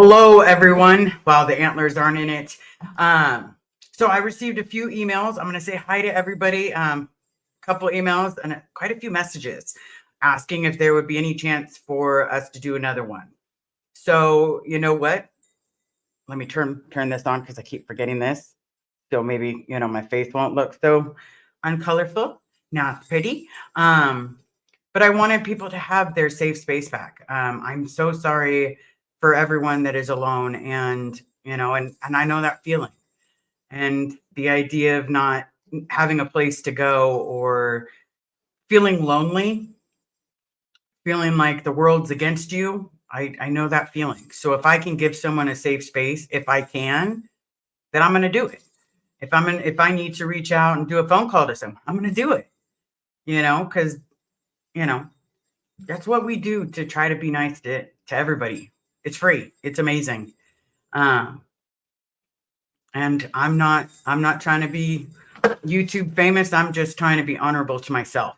Hello, everyone. Wow, the antlers aren't in it. So I received a few emails. I'm going to say hi to everybody. A couple emails and quite a few messages asking if there would be any chance for us to do another one. So you know what? Let me turn this on because I keep forgetting this. So maybe my face won't look so uncolorful. Not pretty. But I wanted people to have their safe space back. I'm so sorry for everyone that is alone, and and I know that feeling, and the idea of not having a place to go, or feeling lonely, feeling like the world's against you. I know that feeling. So if I can give someone a safe space, if I can, then I'm going to do it. If I need to reach out and do a phone call to someone, I'm going to do it. Because you know that's what we do to try to be nice to everybody. It's free. It's amazing. Um, and I'm not trying to be YouTube famous. I'm just trying to be honorable to myself.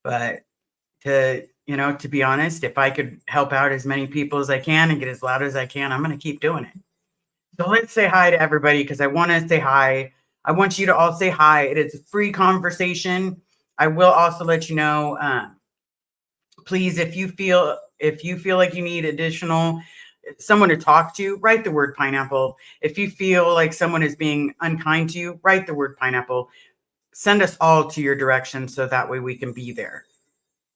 But to be honest, if I could help out as many people as I can and get as loud as I can, I'm going to keep doing it. So let's say hi to everybody because I want to say hi. I want you to all say hi. It is a free conversation. I will also let you know, please, if you feel like you need additional someone to talk to, write the word pineapple. If you feel like someone is being unkind to you, write the word pineapple. Send us all to your direction so that way we can be there.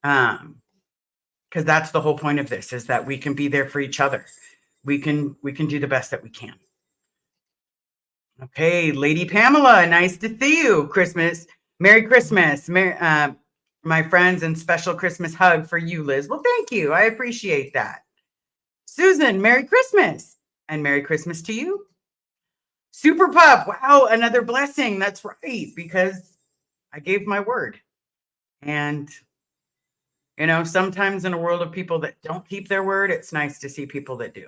Because that's the whole point of this, is that we can be there for each other. We can do the best that we can. Okay, Lady Pamela, nice to see you. Merry Christmas, my friends, and special Christmas hug for you, Liz. Well, thank you. I appreciate that. Susan, Merry Christmas, and Merry Christmas to you. Super Pup, wow, another blessing. That's right, because I gave my word. And sometimes in a world of people that don't keep their word, it's nice to see people that do.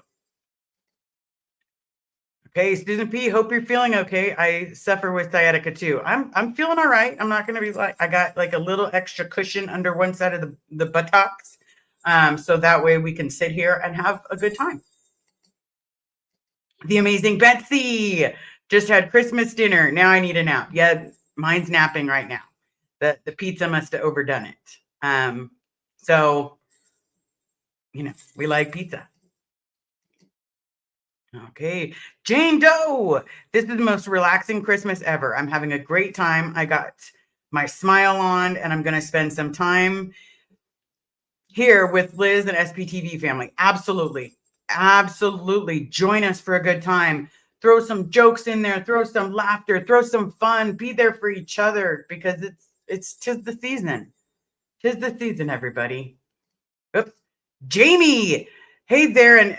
Okay, Susan P, hope you're feeling okay. I suffer with sciatica too. I'm feeling all right. I'm not going to be like, I got like a little extra cushion under one side of the buttocks. So that way we can sit here and have a good time. The amazing Betsy just had Christmas dinner. Now I need a nap. Yeah, mine's napping right now. The pizza must have overdone it. So, we like pizza. Okay, Jane Doe. This is the most relaxing Christmas ever. I'm having a great time. I got my smile on, and I'm going to spend some time here with Liz and SPTV family. Absolutely. Absolutely. Join us for a good time. Throw some jokes in there, throw some laughter, throw some fun, be there for each other, because it's 'tis the season. 'Tis the season, everybody. Oops. Jamie. Hey there, and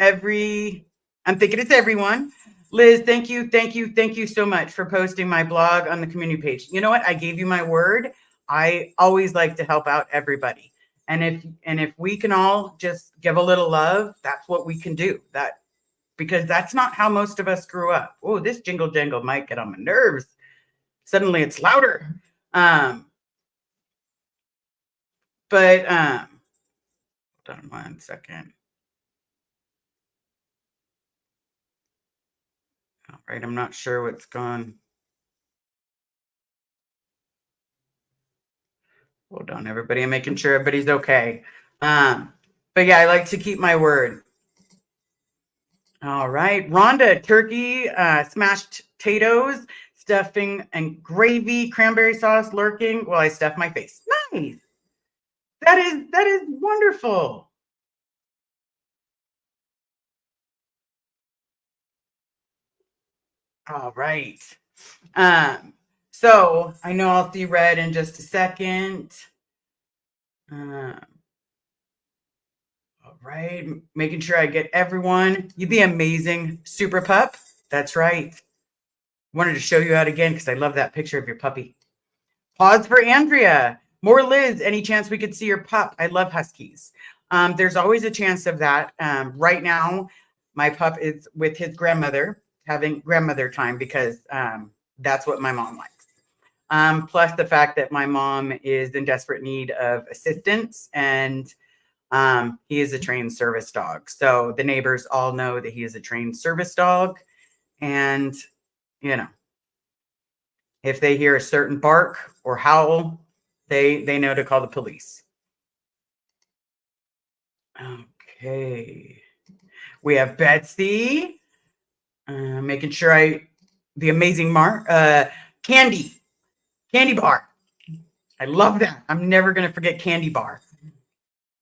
I'm thinking it's everyone. Liz, thank you so much for posting my blog on the community page. You know what? I gave you my word. I always like to help out everybody. And if we can all just give a little love, that's what we can do. Because that's not how most of us grew up. Oh, this jingle jangle might get on my nerves. Suddenly it's louder. But hold on 1 second. All right, I'm not sure what's gone. Hold on, everybody. I'm making sure everybody's okay. But yeah, I like to keep my word. All right, Rhonda, turkey, smashed potatoes, stuffing and gravy, cranberry sauce lurking while I stuff my face. Nice. That is wonderful. All right. So I know I'll see red in just a second. All right, making sure I get everyone. You be amazing, Super Pup. That's right. Wanted to show you out again because I love that picture of your puppy. Pause for Andrea. More Liz. Any chance we could see your pup? I love huskies. There's always a chance of that. Right now, my pup is with his grandmother, having grandmother time, because that's what my mom likes. Plus the fact that my mom is in desperate need of assistance, and He is a trained service dog. So the neighbors all know that he is a trained service dog. And, you know, if they hear a certain bark or howl, they know to call the police. Okay. We have Betsy, making sure the amazing Candy Bar. I love that. I'm never going to forget Candy Bar.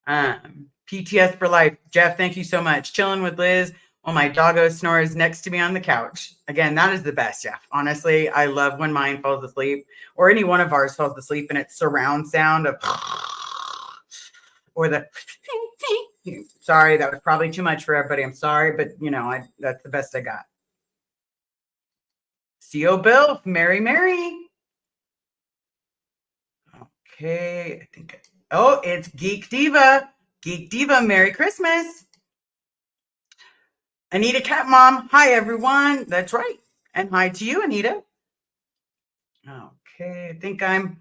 PTS for life. Jeff, thank you so much. Chilling with Liz while my doggo snores next to me on the couch. Again, that is the best, Jeff. Honestly, I love when mine falls asleep or any one of ours falls asleep and it's surround sound of or the sorry, that was probably too much for everybody. I'm sorry, but that's the best I got. CO Bill, Mary. Okay, I think it's Geek Diva. Geek Diva, Merry Christmas. Anita Cat Mom, hi everyone. That's right. And hi to you, Anita. Okay, I think Joni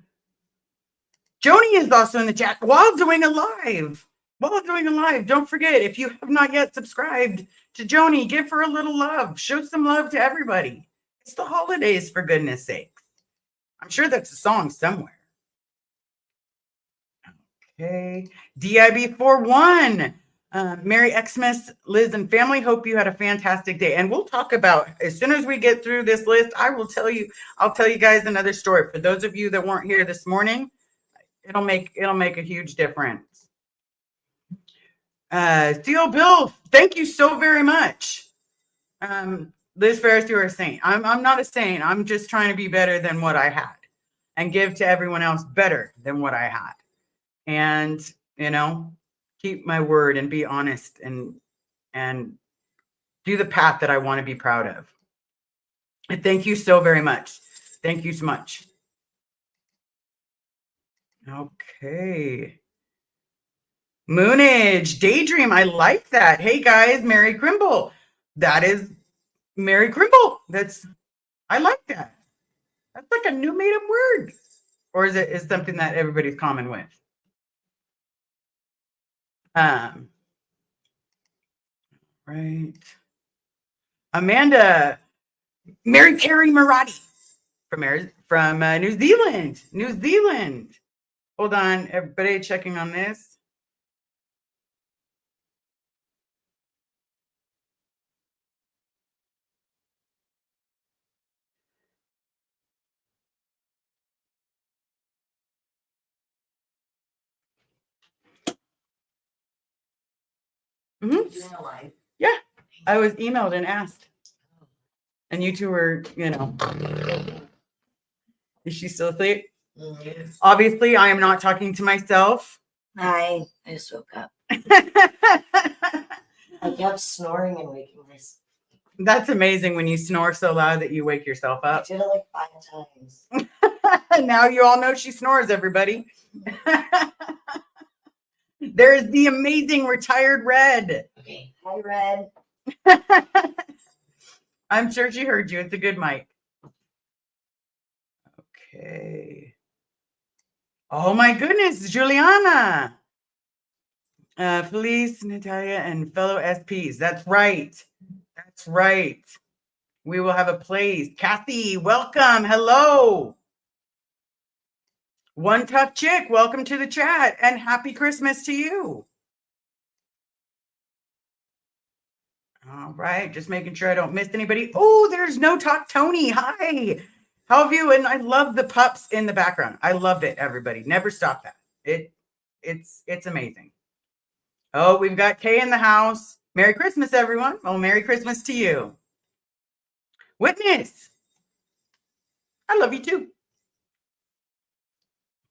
is also in the chat while doing a live. Don't forget, if you have not yet subscribed to Joni, give her a little love. Show some love to everybody. It's the holidays, for goodness sakes. I'm sure that's a song somewhere. Okay. DIB41. Merry Xmas, Liz and family. Hope you had a fantastic day. And we'll talk about, as soon as we get through this list, I'll tell you guys another story. For those of you that weren't here this morning, it'll make a huge difference. Theo Bill, thank you so very much. Liz Ferris, you're a saint. I'm not a saint. I'm just trying to be better than what I had and give to everyone else better than what I had. And, keep my word and be honest and do the path that I want to be proud of. And thank you so very much. Thank you so much. Okay. Moonage, Daydream. I like that. Hey guys, Mary Crimble. That is Mary Crimble. I like that. That's like a new made up word. Or is it something that everybody's common with? Right. Amanda, Mary Carey Marati from New Zealand. Hold on, everybody checking on this. Mm-hmm. Yeah, I was emailed and asked. And you two were, is she still asleep? Mm-hmm. Obviously, I am not talking to myself. Hi, I just woke up. I kept snoring and waking myself. That's amazing when you snore so loud that you wake yourself up. I did it like 5 times. Now you all know she snores, everybody. There's the amazing retired Red. Okay, hi, Red. I'm sure she heard you. It's a good mic. Okay. Oh my goodness, Juliana. Felice, Natalia, and fellow SPs. That's right. We will have a place. Kathy, welcome. Hello. One Tough Chick, welcome to the chat and happy Christmas to you. All right, just making sure I don't miss anybody. Oh, there's No Talk Tony. Hi. How have you? And I love the pups in the background. I love it, everybody. Never stop that. It's amazing. Oh, we've got Kay in the house. Merry Christmas, everyone. Well, Merry Christmas to you. Witness. I love you too.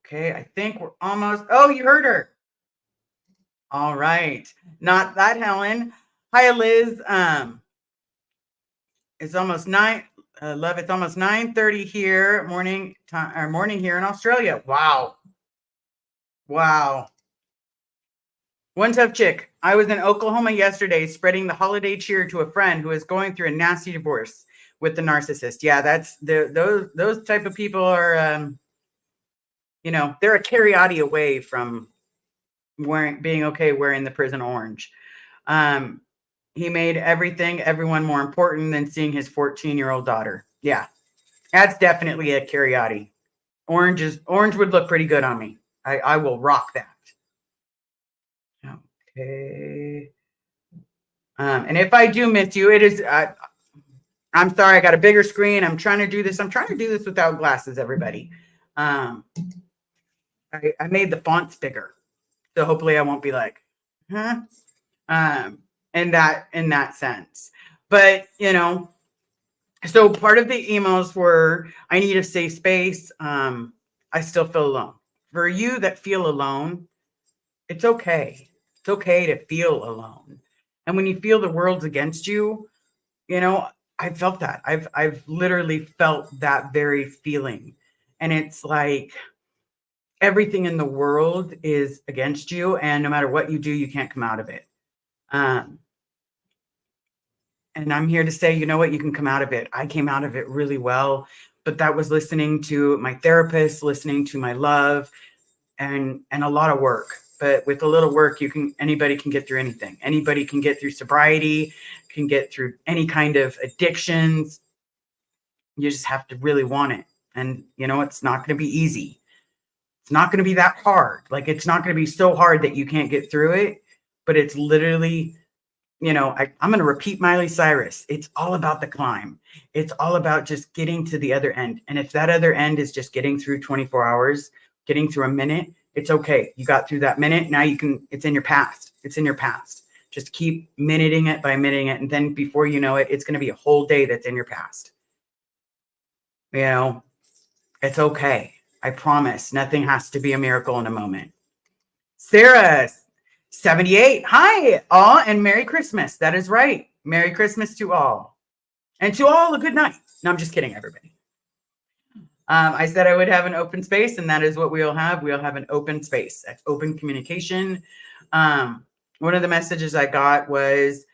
Okay, I think we're almost. Oh, you heard her. All right. Not that Helen. Hi, Liz. It's almost 9. Love, it's almost 9:30 here, morning here in Australia. Wow. One Tough Chick. I was in Oklahoma yesterday spreading the holiday cheer to a friend who is going through a nasty divorce with the narcissist. Yeah, that's those type of people are, they're a Cariati away from being okay wearing the prison orange. He made everyone more important than seeing his 14-year-old daughter. Yeah, that's definitely a Cariati. Orange would look pretty good on me. I will rock that. Okay. And if I do miss you, it is, I'm sorry, I got a bigger screen. I'm trying to do this. I'm trying to do this without glasses, everybody. I made the fonts bigger. So hopefully I won't be like, huh? In that sense. But, so part of the emails were, I need a safe space. I still feel alone. For you that feel alone, it's okay. It's okay to feel alone. And when you feel the world's against you, I felt that. I've literally felt that very feeling. And it's like everything in the world is against you. And no matter what you do, you can't come out of it. And I'm here to say, you know what, you can come out of it. I came out of it really well, but that was listening to my therapist, listening to my love, and a lot of work. But with a little work, anybody can get through anything. Anybody can get through sobriety, can get through any kind of addictions. You just have to really want it. And it's not going to be easy. It's not going to be that hard. Like, it's not going to be so hard that you can't get through it, but it's literally, I'm going to repeat Miley Cyrus. It's all about the climb. It's all about just getting to the other end. And if that other end is just getting through 24 hours, getting through a minute, it's okay. You got through that minute. Now it's in your past. It's in your past. Just keep minuting it by minuting it. And then before you know it, it's going to be a whole day that's in your past. It's okay. I promise. Nothing has to be a miracle in a moment. Sarah, 78. Hi, all, and Merry Christmas. That is right. Merry Christmas to all. And to all, a good night. No, I'm just kidding, everybody. I said I would have an open space, and that is what we'll have. We'll have an open space. That's open communication. One of the messages I got was,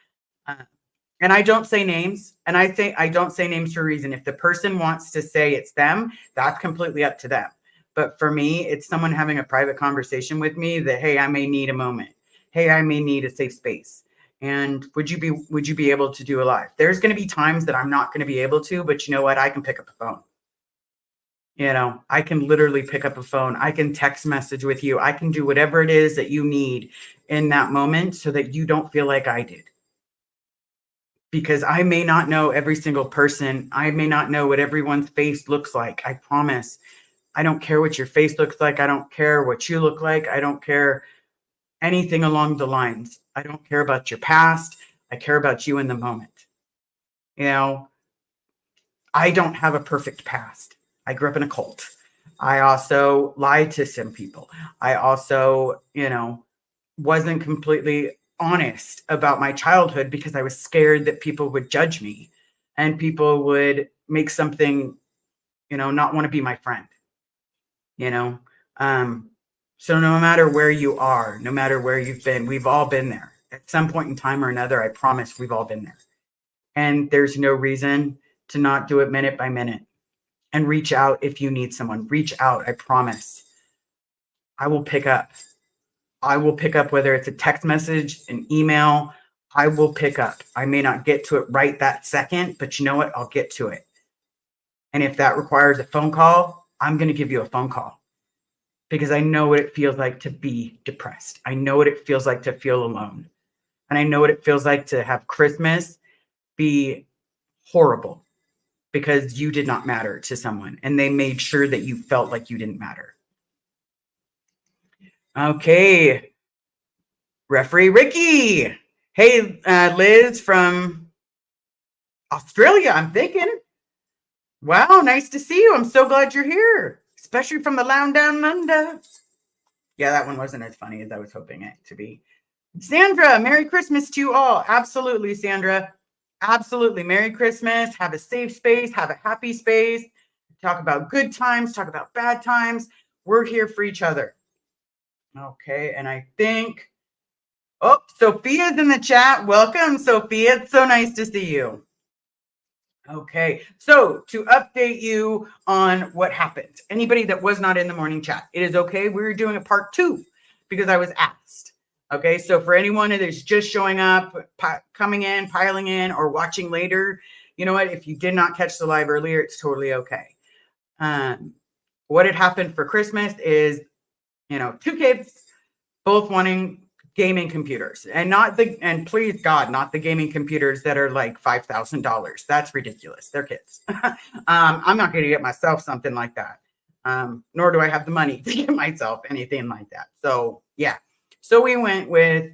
and I don't say names, and I don't say names for a reason. If the person wants to say it's them, that's completely up to them. But for me, it's someone having a private conversation with me that, hey, I may need a moment. Hey, I may need a safe space. And would you be able to do a live? There's going to be times that I'm not going to be able to, but you know what? I can pick up a phone. I can literally pick up a phone. I can text message with you. I can do whatever it is that you need in that moment so that you don't feel like I did. Because I may not know every single person. I may not know what everyone's face looks like. I promise. I don't care what your face looks like. I don't care what you look like. I don't care anything along the lines. I don't care about your past. I care about you in the moment. I don't have a perfect past. I grew up in a cult. I also lied to some people. I also, wasn't completely honest about my childhood because I was scared that people would judge me and people would make something, not want to be my friend. So no matter where you are, no matter where you've been, we've all been there at some point in time or another. I promise we've all been there. And there's no reason to not do it minute by minute. And reach out if you need someone. Reach out. I promise. I will pick up. I will pick up whether it's a text message, an email. I will pick up. I may not get to it right that second, but you know what? I'll get to it. And if that requires a phone call, I'm going to give you a phone call because I know what it feels like to be depressed. I know what it feels like to feel alone. And I know what it feels like to have Christmas be horrible because you did not matter to someone and they made sure that you felt like you didn't matter. Okay. Referee Ricky. Hey, Liz from Australia, I'm thinking. Wow, nice to see you. I'm so glad you're here, especially from the land down under. Yeah, that one wasn't as funny as I was hoping it to be. Sandra, Merry Christmas to you all. Absolutely, Sandra. Absolutely. Merry Christmas. Have a safe space. Have a happy space. Talk about good times. Talk about bad times. We're here for each other. Okay. And I think, Sophia's in the chat. Welcome, Sophia. It's so nice to see you. Okay. So to update you on what happened, anybody that was not in the morning chat, it is okay. We're doing a part 2 because I was asked. Okay. So for anyone that is just showing up, coming in, piling in, or watching later, you know what? If you did not catch the live earlier, it's totally okay. What had happened for Christmas is, two kids both wanting gaming computers, and please God, not the gaming computers that are like $5,000. That's ridiculous. They're kids. I'm not going to get myself something like that. Nor do I have the money to get myself anything like that. So yeah. So we went with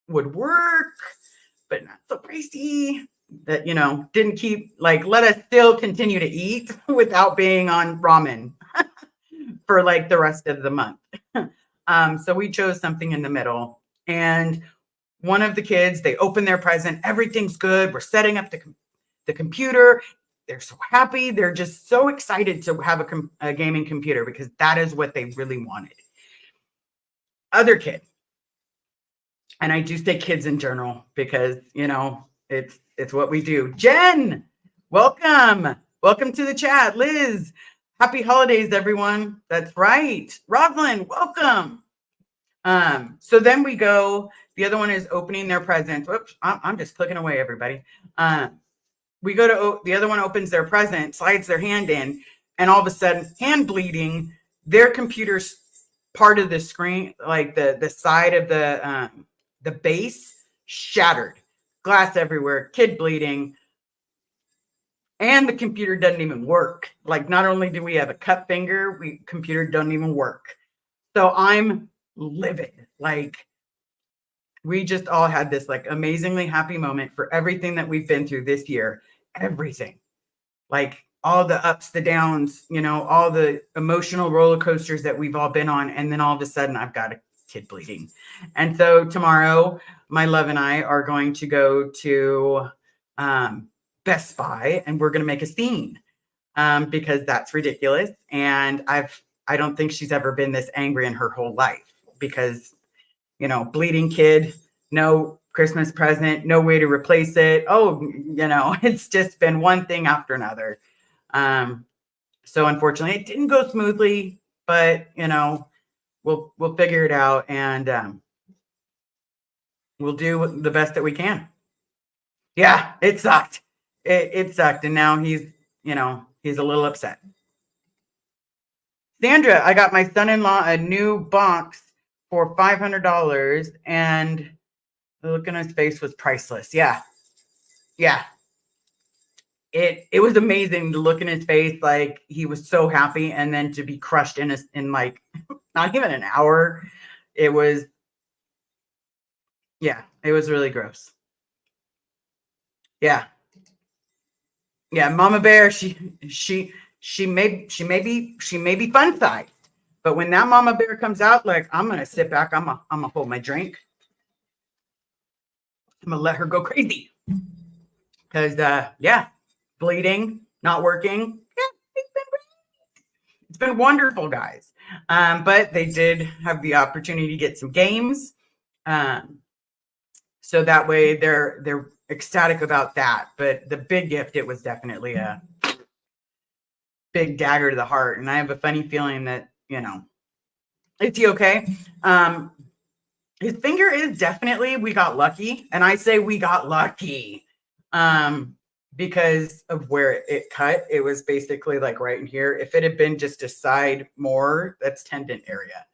would work, but not so pricey that, didn't let us still continue to eat without being on ramen for like the rest of the month. So we chose something in the middle, and one of the kids, they open their present. Everything's good. We're setting up the computer. They're so happy. They're just so excited to have a gaming computer because that is what they really wanted. Other kid, and I do say kids in general because, it's what we do. Jen, welcome. Welcome to the chat. Liz, happy holidays, everyone. That's right. Rosalind, welcome. So then we go, the other one is opening their presents. Whoops, I'm just clicking away, everybody. We go to, the other one opens their present, slides their hand in, and all of a sudden, hand bleeding, their computer's part of the screen, like the side of the base shattered, glass everywhere, kid bleeding, and the computer doesn't even work. Like, not only do we have a cut finger, computer doesn't even work. So I'm livid. Like, we just all had this like amazingly happy moment for everything that we've been through this year. Everything, like all the ups, the downs, all the emotional roller coasters that we've all been on. And then all of a sudden I've got a kid bleeding. And so tomorrow, my love and I are going to go to Best Buy, and we're going to make a scene because that's ridiculous. And I don't think she's ever been this angry in her whole life because, bleeding kid, no Christmas present, no way to replace it. Oh, it's just been one thing after another. So unfortunately it didn't go smoothly, but we'll figure it out, and we'll do the best that we can. Yeah, it sucked. It sucked. And now he's a little upset. Sandra, I got my son-in-law a new box for $500, and the look on his face was priceless. Yeah. It was amazing to look in his face, like he was so happy, and then to be crushed in like not even an hour. It was really gross. Yeah. Mama Bear, she may be fun sized, but when that Mama Bear comes out, like, I'm gonna sit back, I'm gonna hold my drink. I'm gonna let her go crazy. Because bleeding, not working. Yeah, it's been wonderful, guys. But they did have the opportunity to get some games. So that way they're ecstatic about that. But the big gift, it was definitely a big dagger to the heart. And I have a funny feeling that, is he okay? His finger is definitely, we got lucky. And I say we got lucky because of where it cut. It was basically like right in here. If it had been just a side more, that's tendon area.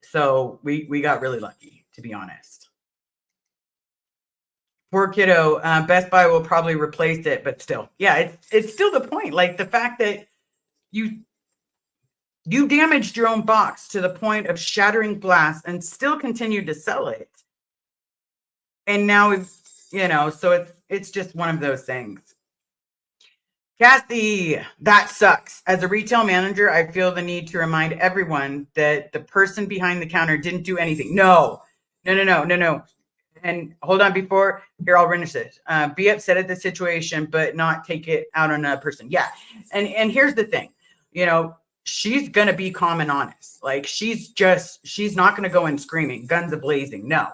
So we got really lucky, to be honest. Poor kiddo. Best Buy will probably replace it, but still, yeah, it's still the point. Like the fact that you damaged your own box to the point of shattering glass and still continued to sell it. And now so it's just one of those things. Kathy, that sucks. As a retail manager, I feel the need to remind everyone that the person behind the counter didn't do anything. No. And hold on, here, I'll finish this. Be upset at the situation, but not take it out on a person. Yeah. And here's the thing, she's going to be calm and honest. Like she's not going to go in screaming, guns a-blazing. No,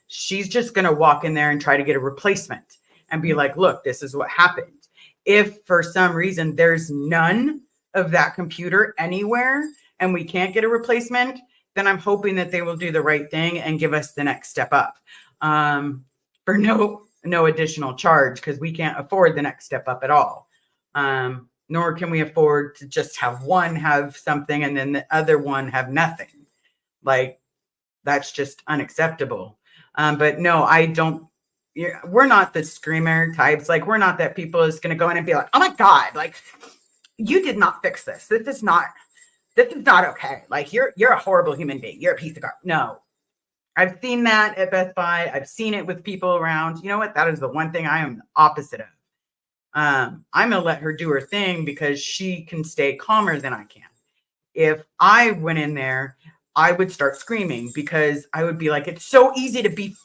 she's just going to walk in there and try to get a replacement and be like, look, this is what happened. If for some reason there's none of that computer anywhere and we can't get a replacement, then I'm hoping that they will do the right thing and give us the next step up, for no additional charge, because we can't afford the next step up at all. Nor can we afford to just have one have something and then the other one have nothing. Like, that's just unacceptable. But no, I don't. We're not the screamer types. Like, we're not that people is going to go in and be like, oh my God, like, you did not fix this. This is not okay. Like, you're a horrible human being. You're a piece of garbage. No, I've seen that at Best Buy. I've seen it with people around. You know what? That is the one thing I am the opposite of. I'm going to let her do her thing because she can stay calmer than I can. If I went in there, I would start screaming because I would be like, it's so easy to be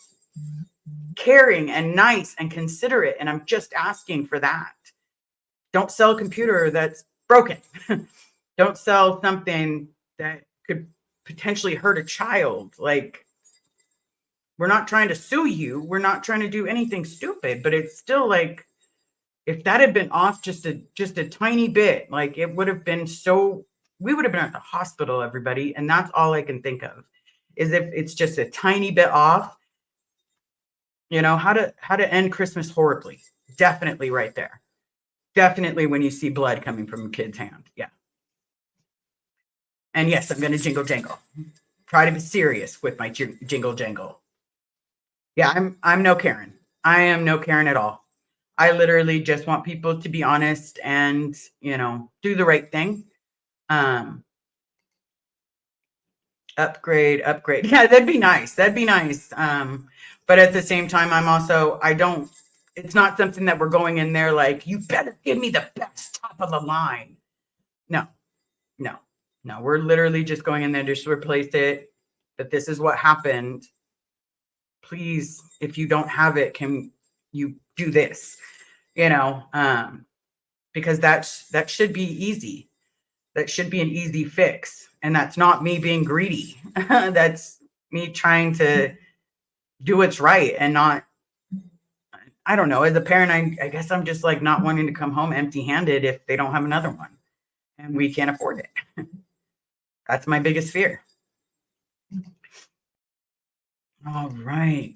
caring and nice and considerate. And I'm just asking for that. Don't sell a computer that's broken. Don't sell something that could potentially hurt a child. Like, we're not trying to sue you. We're not trying to do anything stupid, but it's still like, if that had been off just a tiny bit, like, it would have been we would have been at the hospital, everybody. And that's all I can think of, is if it's just a tiny bit off, how to end Christmas horribly. Definitely right there. Definitely when you see blood coming from a kid's hand. Yeah. And yes, I'm going to jingle jangle. Try to be serious with my jingle jangle. Yeah, I'm no Karen. I am no Karen at all. I literally just want people to be honest and, do the right thing. Upgrade. Yeah, that'd be nice. But at the same time, it's not something that we're going in there like, you better give me the best top of the line. No. We're literally just going in there just to replace it. But this is what happened. Please, if you don't have it, can you do this? Because that should be easy. That should be an easy fix. And that's not me being greedy. That's me trying to do what's right and not, I don't know. As a parent, I guess I'm just like not wanting to come home empty handed if they don't have another one and we can't afford it. That's my biggest fear. All right.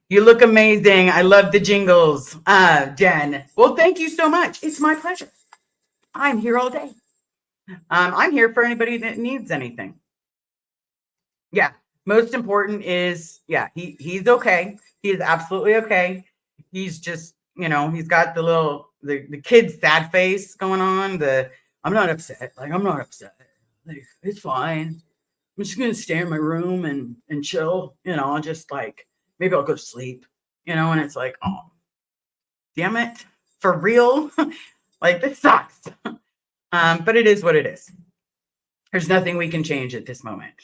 You look amazing. I love the jingles, Jen. Well, thank you so much. It's my pleasure. I'm here all day. I'm here for anybody that needs anything. Yeah. Most important is, he's okay. He is absolutely okay. He's just, he's got the kid's sad face going on. I'm not upset. Like, I'm not upset. Like, it's fine. I'm just going to stay in my room and chill, just like, maybe I'll go to sleep, and it's like, oh, damn it. For real? Like, this sucks. But it is what it is. There's nothing we can change at this moment.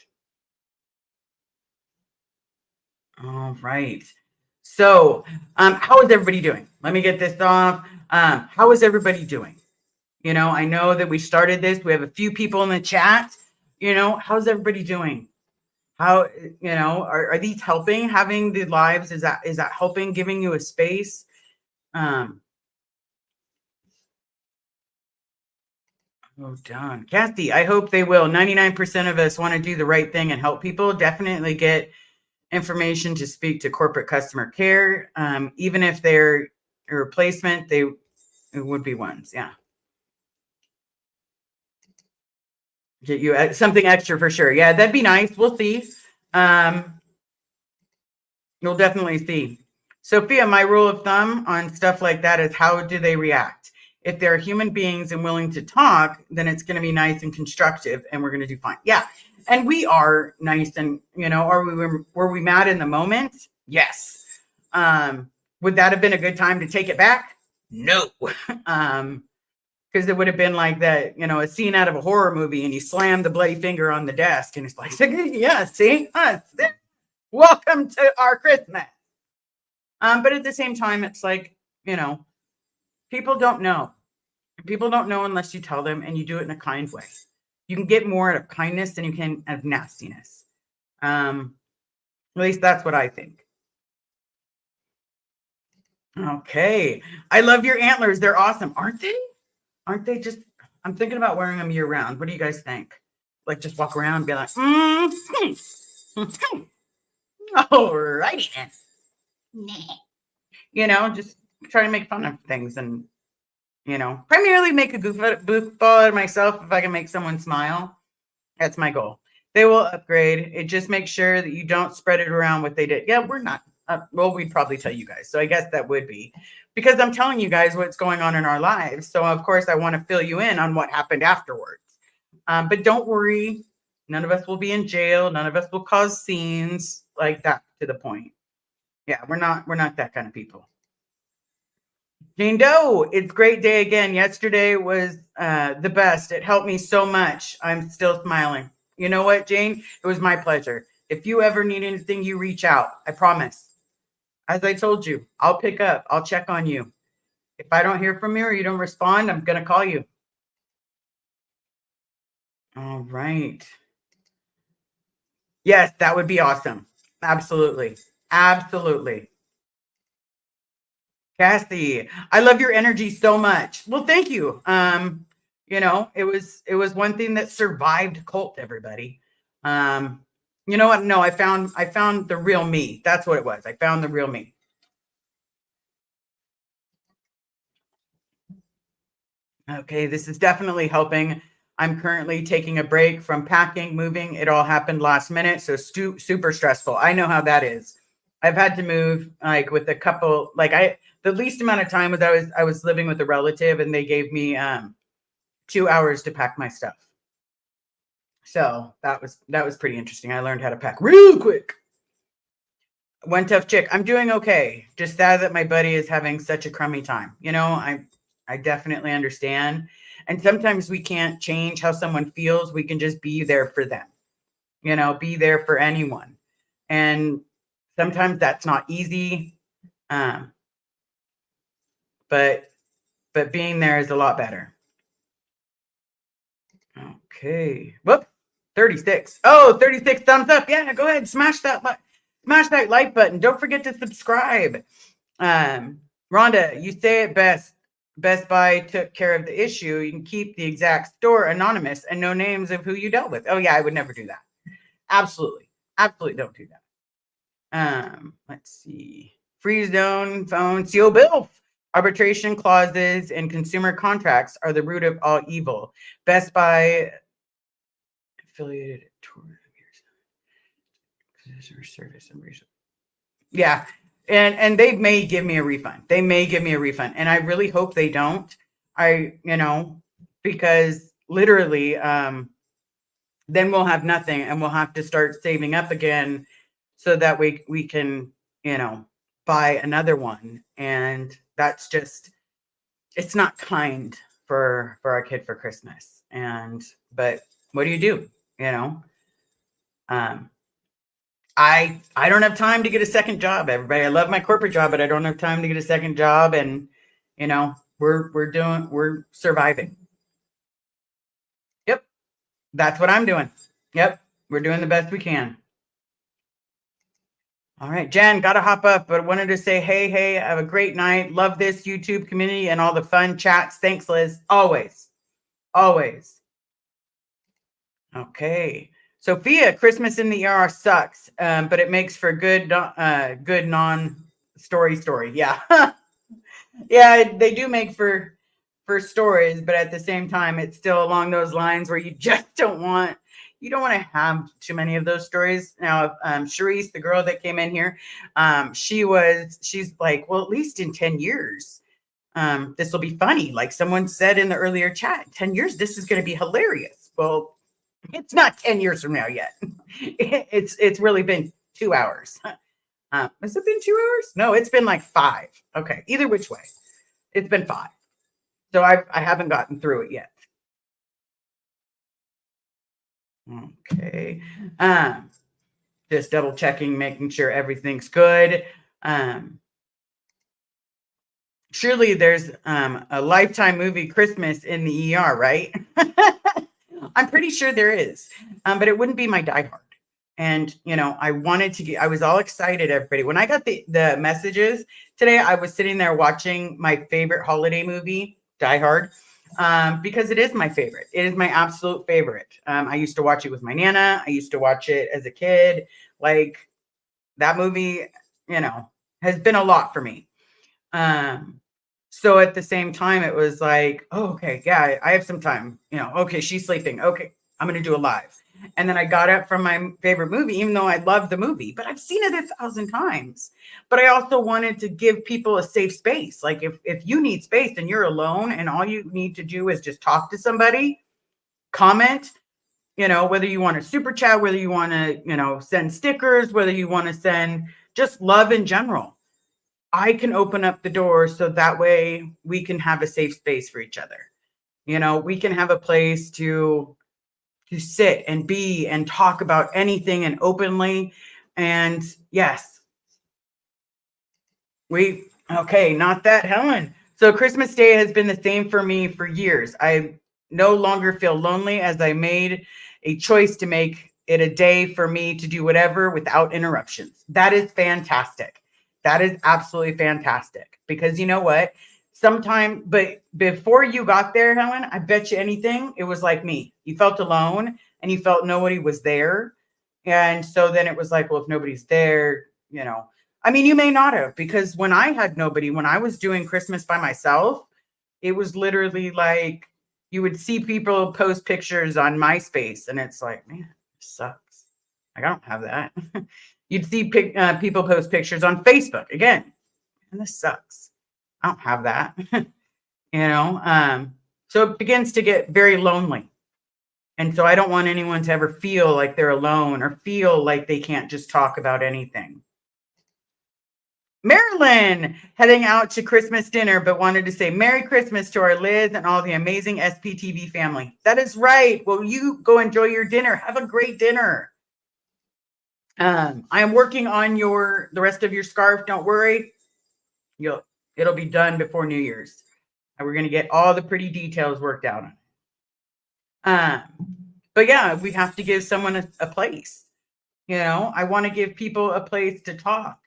All right. So, how is everybody doing? Let me get this off. How is everybody doing? I know that we started this. We have a few people in the chat. How's everybody doing? How, are these helping? Having the lives, is that helping, giving you a space? Oh, Don. Kathy, I hope they will. 99% of us want to do the right thing and help people. Definitely get information to speak to corporate customer care. Even if they're a replacement, it would be ones. Yeah. Get you something extra for sure. Yeah, that'd be nice. We'll see. You'll definitely see. Sophia, my rule of thumb on stuff like that is, how do they react? If they're human beings and willing to talk, then it's going to be nice and constructive and we're going to do fine. Yeah. And we are nice and, were we mad in the moment? Yes. Would that have been a good time to take it back? No. Because it would have been like that, a scene out of a horror movie and you slam the bloody finger on the desk and it's like, yeah, see, welcome to our Christmas. But at the same time, it's like, people don't know. People don't know unless you tell them, and you do it in a kind way. You can get more out of kindness than you can out of nastiness. At least that's what I think. Okay. I love your antlers. They're awesome. Aren't they? Aren't they just, I'm thinking about wearing them year round. What do you guys think? like just walk around and be like, all righty then. You know, just try to make fun of things and, you know, primarily make a goofball out of myself if I can make someone smile. That's my goal. They will upgrade. It just makes sure that you don't spread it around what they did. Yeah, we're not. Well, we'd probably tell you guys. So I guess that would be because I'm telling you guys what's going on in our lives. So of course I want to fill you in on what happened afterwards. But don't worry. None of us will be in jail. None of us will cause scenes like that to the point. Yeah, we're not that kind of people. Jane Doe, it's great day again. Yesterday was the best. It helped me so much. I'm still smiling. You know what, Jane? It was my pleasure. If you ever need anything, you reach out. I promise. As I told you, I'll pick up. I'll check on you. If I don't hear from you or you don't respond, I'm going to call you. All right. Yes, that would be awesome. Absolutely. Absolutely. Kathy, I love your energy so much. Well, thank you. You know, it was one thing that survived cult, everybody. You know what? No, I found the real me. That's what it was. I found the real me. Okay, this is definitely helping. I'm currently taking a break from packing, moving. It all happened last minute, so super stressful. I know how that is. I've had to move like with a couple, like the least amount of time was I was living with a relative and they gave me 2 hours to pack my stuff. So that was pretty interesting. I learned how to pack real quick. One tough chick. I'm doing okay. Just sad that my buddy is having such a crummy time. You know, I definitely understand. And sometimes we can't change how someone feels. We can just be there for them. You know, be there for anyone. And sometimes that's not easy. But being there is a lot better. Okay. Whoop. 36. Oh, 36 thumbs up. Yeah, go ahead. Smash that like button. Don't forget to subscribe. Rhonda, you say it best. Best Buy took care of the issue. You can keep the exact store anonymous and no names of who you dealt with. Oh yeah, I would never do that. Absolutely. Absolutely don't do that. Let's see. Free zone, phone, CO bill. Arbitration clauses and consumer contracts are the root of all evil. Best Buy affiliated service and research. Yeah. And they may give me a refund. They may give me a refund. And I really hope they don't. Because literally, then we'll have nothing and we'll have to start saving up again so that we can, buy another one. And that's just, it's not kind for our kid for Christmas. But what do you do? I don't have time to get a second job, everybody. I love my corporate job, but I don't have time to get a second job. And, we're surviving. Yep. That's what I'm doing. Yep. We're doing the best we can. All right, Jen, got to hop up, but wanted to say, hey, have a great night. Love this YouTube community and all the fun chats. Thanks, Liz. Always. Okay. Sophia, Christmas in the ER sucks, but it makes for good non-story. Yeah. Yeah, they do make for stories, but at the same time, it's still along those lines where you just don't want to have too many of those stories. Now, Charisse, the girl that came in here, she's like, well, at least in 10 years, this will be funny. Like someone said in the earlier chat, 10 years, this is going to be hilarious. Well, it's not 10 years from now yet. It's really been 2 hours. Has it been 2 hours? No, it's been like 5. Okay. Either which way, it's been 5. So I haven't gotten through it yet. Okay. Just double checking, making sure everything's good. Surely there's a Lifetime movie Christmas in the ER, right? I'm pretty sure there is, but it wouldn't be my Die Hard. And, I was all excited, everybody. When I got the messages today, I was sitting there watching my favorite holiday movie, Die Hard. because it is my favorite. It is my absolute favorite. I used to watch it with my Nana. I used to watch it as a kid. Like that movie, has been a lot for me. So at the same time, it was like, oh, okay, yeah, I have some time. Okay, she's sleeping. Okay, I'm going to do a live. And then I got up from my favorite movie, even though I love the movie, but I've seen it 1,000 times. But I also wanted to give people a safe space. Like if you need space and you're alone and all you need to do is just talk to somebody, comment, whether you want to super chat, whether you want to, send stickers, whether you want to send just love in general. I can open up the door so that way we can have a safe space for each other. We can have a place to sit and be and talk about anything and openly. And yes, not that, Helen. So Christmas Day has been the same for me for years. I no longer feel lonely as I made a choice to make it a day for me to do whatever without interruptions. That is fantastic. That is absolutely fantastic because you know what? But before you got there, Helen, I bet you anything, it was like me. You felt alone and you felt nobody was there. And so then it was like, well, if nobody's there, you may not have, because when I had nobody, when I was doing Christmas by myself, it was literally like you would see people post pictures on MySpace and it's like, man, this sucks. Like, I don't have that. You'd see people post pictures on Facebook again, and this sucks. I don't have that. So it begins to get very lonely. And so I don't want anyone to ever feel like they're alone or feel like they can't just talk about anything. Marilyn heading out to Christmas dinner, but wanted to say Merry Christmas to our Liz and all the amazing SPTV family. That is right. Well, you go enjoy your dinner. Have a great dinner. I am working on the rest of your scarf. Don't worry. It'll be done before New Year's. And we're going to get all the pretty details worked out. But yeah, we have to give someone a place. I want to give people a place to talk.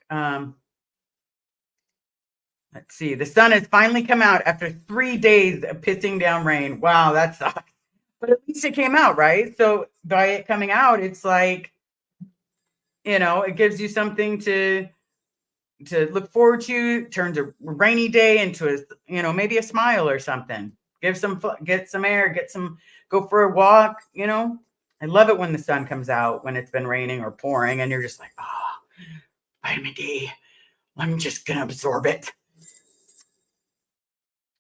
Let's see. The sun has finally come out after 3 days of pissing down rain. Wow, that sucks. But at least it came out, right? So by it coming out, it's like, it gives you something to look forward to. Turns a rainy day into maybe a smile or something. Get some air, go for a walk. I love it when the sun comes out when it's been raining or pouring and you're just like, oh, vitamin D. I'm just gonna absorb it.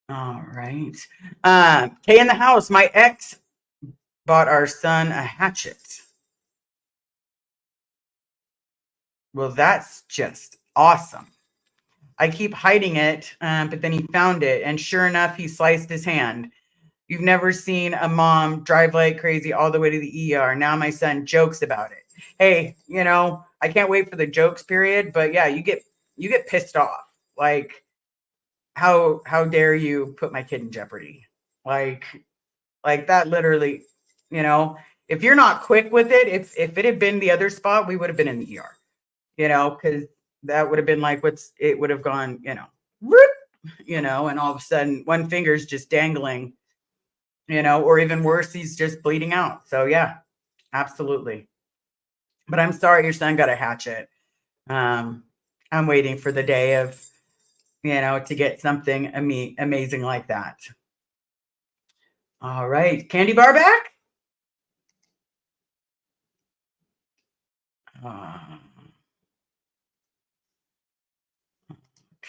All right. Kay in the house. My ex bought our son a hatchet. Well, that's just awesome. I keep hiding it, but then he found it, and sure enough, he sliced his hand. You've never seen a mom drive like crazy all the way to the ER. Now my son jokes about it. Hey, I can't wait for the jokes period, but yeah, you get pissed off. Like, how dare you put my kid in jeopardy? Like that literally, if you're not quick with it, if it had been the other spot, we would have been in the ER. Because that would have been like it would have gone, whoop, and all of a sudden one finger's just dangling, or even worse, he's just bleeding out. So yeah, absolutely. But I'm sorry your son got a hatchet. I'm waiting for the day of, to get something amazing like that. All right. Candy bar back?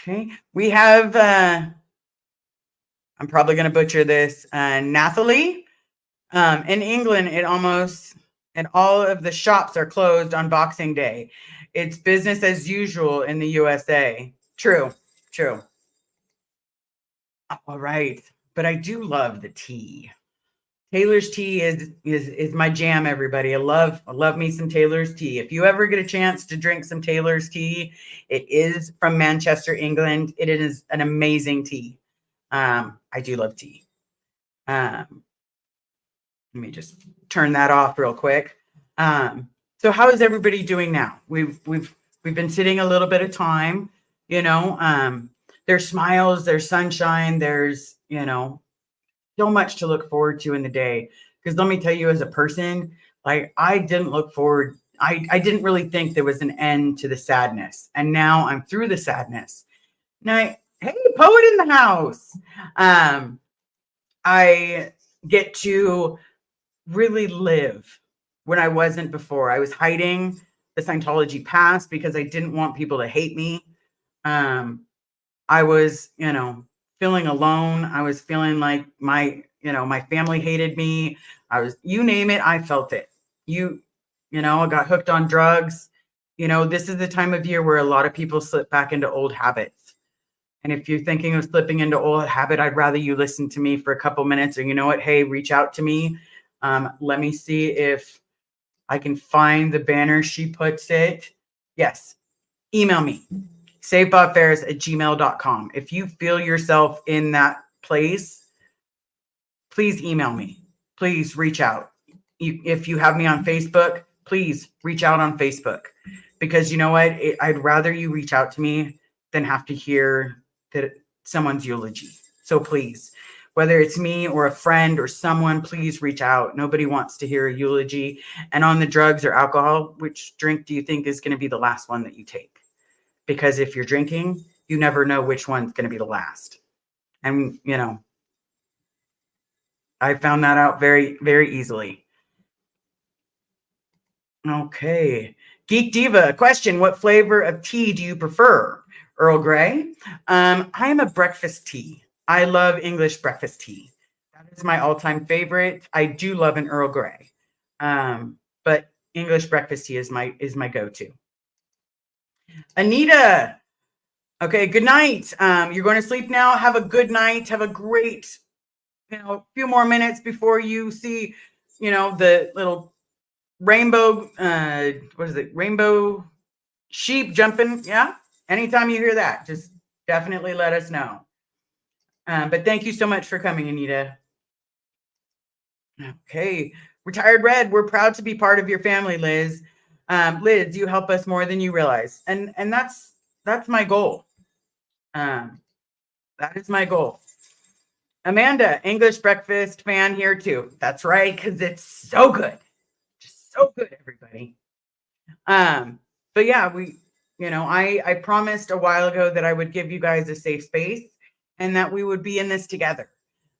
Okay. We have, I'm probably going to butcher this, Nathalie. In England, and all of the shops are closed on Boxing Day. It's business as usual in the USA. True. All right. But I do love the tea. Taylor's tea is my jam, everybody. I love me some Taylor's tea. If you ever get a chance to drink some Taylor's tea, it is from Manchester, England. It is an amazing tea. I do love tea. Let me just turn that off real quick. So how is everybody doing now? We've been sitting a little bit of time, there's smiles, there's sunshine, there's, so much to look forward to in the day. Because let me tell you, as a person, like I didn't look forward. I didn't really think there was an end to the sadness. And now I'm through the sadness. Now, hey, poet in the house. I get to really live when I wasn't before. I was hiding the Scientology past because I didn't want people to hate me. I was, feeling alone. I was feeling like my family hated me. You name it, I felt it. I got hooked on drugs. This is the time of year where a lot of people slip back into old habits. And if you're thinking of slipping into old habit, I'd rather you listen to me for a couple minutes, or you know what? Hey, reach out to me. Let me see if I can find the banner she puts it. Yes. Email me, savebobferris@gmail.com. If you feel yourself in that place, please email me. Please reach out. If you have me on Facebook, please reach out on Facebook, because you know what? I'd rather you reach out to me than have to hear that someone's eulogy. So please, whether it's me or a friend or someone, please reach out. Nobody wants to hear a eulogy. And on the drugs or alcohol, which drink do you think is going to be the last one that you take? Because if you're drinking, you never know which one's going to be the last. And, I found that out very, very easily. Okay. Geek Diva, question: what flavor of tea do you prefer? Earl Grey? I am a breakfast tea. I love English breakfast tea. That is my all-time favorite. I do love an Earl Grey. But English breakfast tea is my go-to. Anita. Okay, good night. You're going to sleep now. Have a good night. Have a great, few more minutes before you see, the little rainbow, rainbow sheep jumping. Yeah. Anytime you hear that, just definitely let us know. But thank you so much for coming, Anita. Okay. Retired Red, we're proud to be part of your family, Liz. Liz, you help us more than you realize. And that's my goal. That is my goal. Amanda, English breakfast fan here too. That's right, because it's so good. Just so good, everybody. But yeah, I promised a while ago that I would give you guys a safe space and that we would be in this together.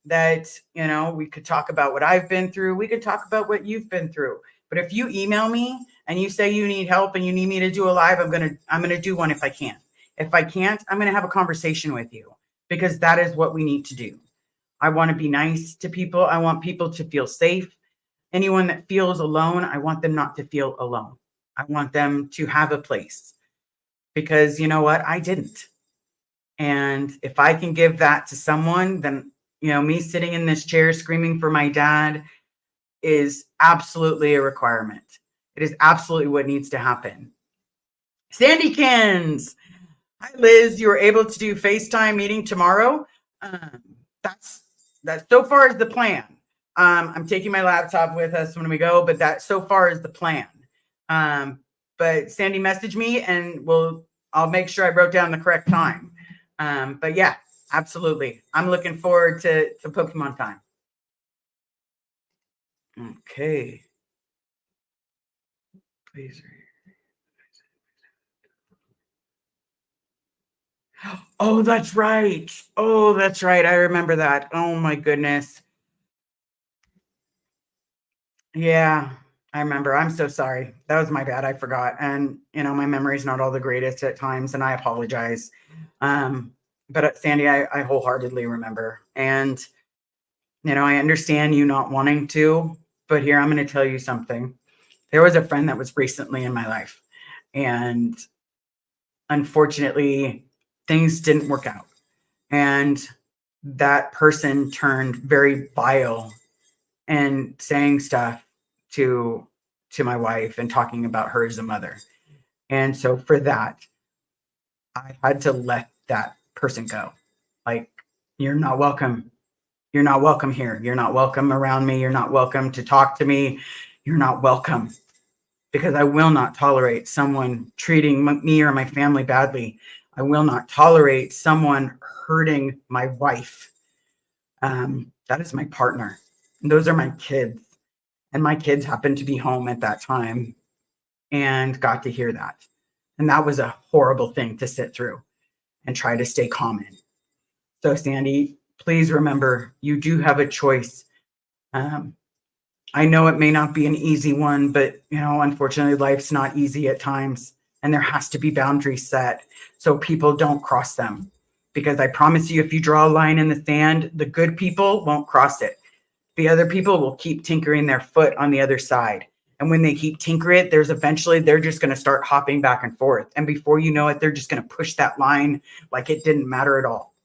That, we could talk about what I've been through. We could talk about what you've been through. But if you email me and you say you need help and you need me to do a live, I'm gonna do one if I can. If I can't, I'm gonna have a conversation with you, because that is what we need to do. I want to be nice to people. I want people to feel safe. Anyone that feels alone, I want them not to feel alone. I want them to have a place, because you know what? I didn't. And if I can give that to someone, then, me sitting in this chair screaming for my dad is absolutely a requirement. It is absolutely what needs to happen. Sandykins. Hi, Liz. You were able to do FaceTime meeting tomorrow. That's so far is the plan. I'm taking my laptop with us when we go, but that so far is the plan. But Sandy messaged me and I'll make sure I wrote down the correct time. But yeah, absolutely. I'm looking forward to Pokemon time. Okay. Please. Oh, that's right. Oh, that's right. I remember that. Oh my goodness. Yeah, I remember. I'm so sorry. That was my bad. I forgot. And, my memory's not all the greatest at times, and I apologize. But Sandy, I wholeheartedly remember. And, I understand you not wanting to, but here, I'm going to tell you something. There was a friend that was recently in my life, and unfortunately, things didn't work out. And that person turned very vile and saying stuff to my wife and talking about her as a mother. And so for that, I had to let that person go. Like, you're not welcome. You're not welcome here. You're not welcome around me. You're not welcome to talk to me. You're not welcome, because I will not tolerate someone treating me or my family badly. I will not tolerate someone hurting my wife. That is my partner. And those are my kids. And my kids happened to be home at that time and got to hear that. And that was a horrible thing to sit through and try to stay calm in. So, Sandy, please remember you do have a choice. I know it may not be an easy one, but unfortunately, life's not easy at times. And there has to be boundaries set so people don't cross them. Because I promise you, if you draw a line in the sand, the good people won't cross it. The other people will keep tinkering their foot on the other side. And when they keep tinkering it, they're just going to start hopping back and forth. And before you know it, they're just going to push that line like it didn't matter at all.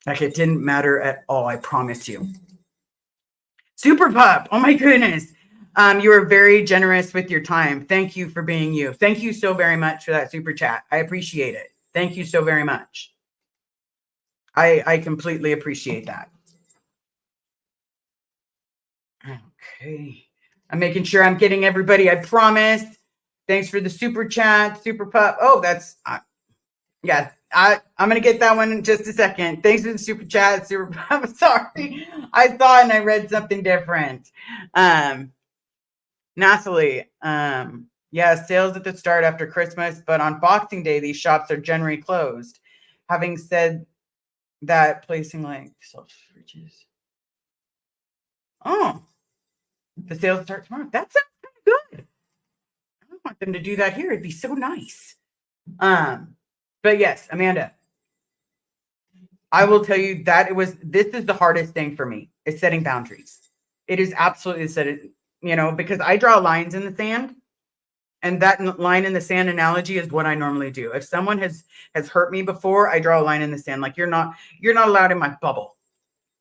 Like it didn't matter at all, I promise you. Super Pup, oh my goodness. You are very generous with your time. Thank you for being you. Thank you so very much for that super chat. I appreciate it. Thank you so very much. I completely appreciate that. Okay. I'm making sure I'm getting everybody. I promise. Thanks for the super chat, Super Pup. Oh, that's, yeah. I'm going to get that one in just a second. Thanks for the super chat, Super Pup. Sorry. I thought and I read something different. Nathalie, yeah, sales at the start after Christmas, but on Boxing Day, these shops are generally closed. Having said that, placing like self fridges. Oh, the sales start tomorrow. That sounds kind of good. I want them to do that here. It'd be so nice. But yes, Amanda, I will tell you that this is the hardest thing for me is setting boundaries. It is absolutely because I draw lines in the sand, and that line in the sand analogy is what I normally do. If someone has hurt me before, I draw a line in the sand. Like you're not allowed in my bubble.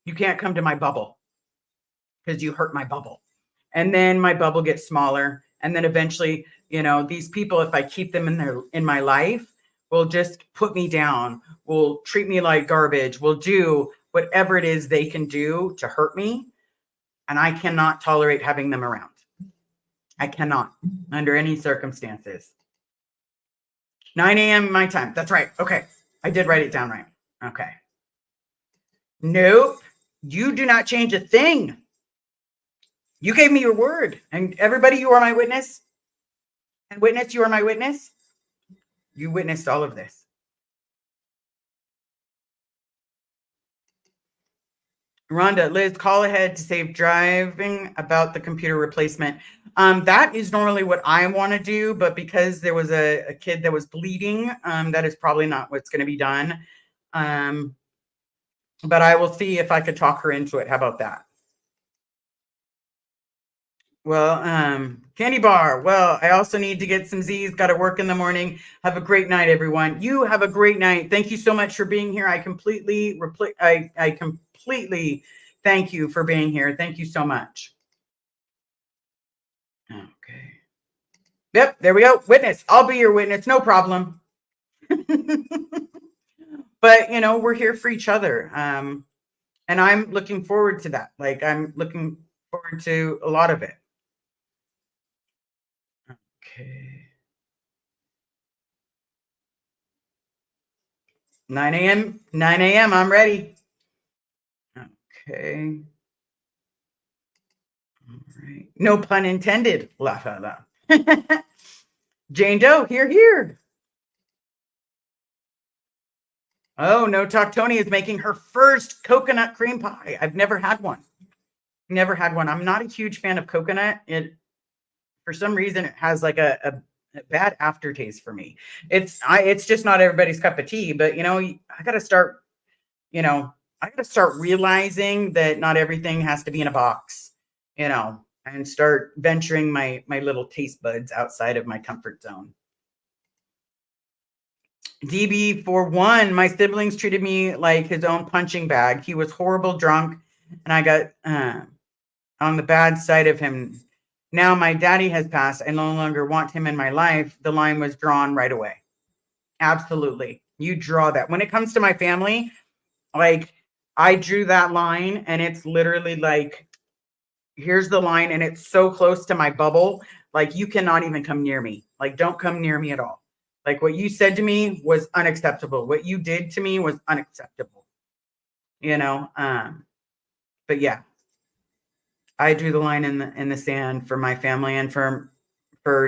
You can't come to my bubble because you hurt my bubble. And then my bubble gets smaller. And then eventually, these people, if I keep them in my life, will just put me down, will treat me like garbage, will do whatever it is they can do to hurt me. And I cannot tolerate having them around. I cannot, under any circumstances. 9 a.m. my time. That's right. Okay. I did write it down right. Okay. Nope. You do not change a thing. You gave me your word. And everybody, you are my witness. And witness, you are my witness. You witnessed all of this. Rhonda, Liz, call ahead to save driving about the computer replacement. That is normally what I want to do, but because there was a kid that was bleeding, that is probably not what's going to be done. But I will see if I could talk her into it. How about that? Well, Candy Bar. Well, I also need to get some Z's. Got to work in the morning. Have a great night, everyone. You have a great night. Thank you so much for being here. I completely thank you for being here. Thank you so much. Okay. Yep, there we go. Witness. I'll be your witness. No problem. But, we're here for each other. And I'm looking forward to that. Like, I'm looking forward to a lot of it. Okay. 9 a.m. 9 a.m. I'm ready. Okay. All right. No pun intended. Laugh out loud. Jane Doe, here. Oh, No Talk Tony is making her first coconut cream pie. I've never had one. I'm not a huge fan of coconut. For some reason, it has like a bad aftertaste for me. It's just not everybody's cup of tea, but I got to start realizing that not everything has to be in a box, and start venturing my little taste buds outside of my comfort zone. DB41, my siblings treated me like his own punching bag. He was horrible drunk, and I got on the bad side of him. Now my daddy has passed. I no longer want him in my life. The line was drawn right away. Absolutely. You draw that. When it comes to my family, like I drew that line, and it's literally like, here's the line, and it's so close to my bubble. Like you cannot even come near me. Like don't come near me at all. Like what you said to me was unacceptable. What you did to me was unacceptable. But yeah, I drew the line in the sand for my family, and for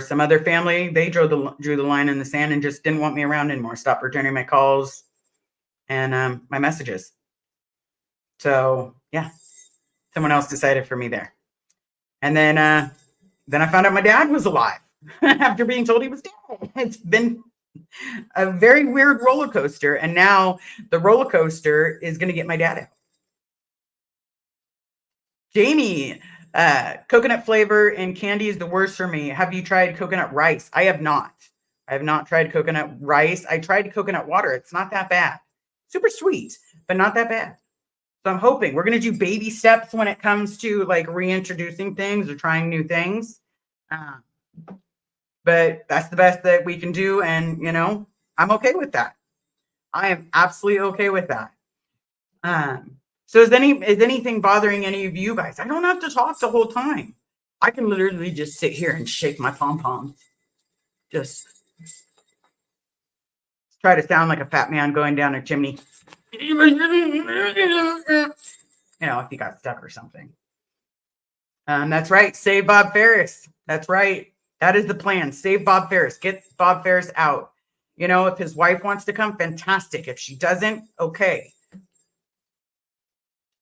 some other family, they drew the line in the sand and just didn't want me around anymore. Stopped returning my calls and my messages. So yeah, someone else decided for me there. And then I found out my dad was alive after being told he was dead. It's been a very weird roller coaster, and now the roller coaster is going to get my dad out. Jamie, coconut flavor and candy is the worst for me. Have you tried coconut rice? I have not. I have not tried coconut rice. I tried coconut water. It's not that bad. Super sweet, but not that bad. So I'm hoping we're going to do baby steps when it comes to like reintroducing things or trying new things. But that's the best that we can do. And, you know, I'm okay with that. I am absolutely okay with that. So is anything bothering any of you guys? I don't have to talk the whole time. I can literally just sit here and shake my pom-poms. Just try to sound like a fat man going down a chimney. You know, if you got stuck or something. That's right. Save Bob Ferris. That's right. That is the plan. Save Bob Ferris. Get Bob Ferris out. You know, if his wife wants to come, fantastic. If she doesn't, okay.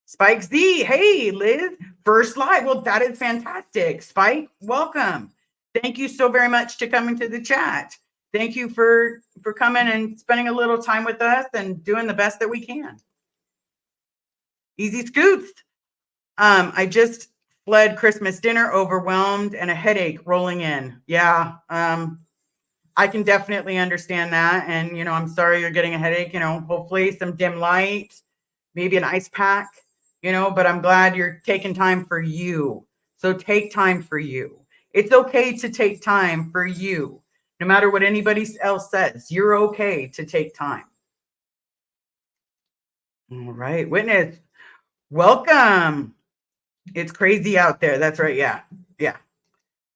Spike Z. Hey, Liz. First live. Well, that is fantastic. Spike, welcome. Thank you so very much to coming to the chat. Thank you for coming and spending a little time with us and doing the best that we can. Easy Scoots. I just fled Christmas dinner, overwhelmed, and a headache rolling in. Yeah, I can definitely understand that. And, you know, I'm sorry you're getting a headache. You know, hopefully some dim light, maybe an ice pack, you know, but I'm glad you're taking time for you. So take time for you. It's okay to take time for you. No matter what anybody else says, you're okay to take time. All right, Witness, welcome. It's crazy out there. That's right. Yeah. Yeah.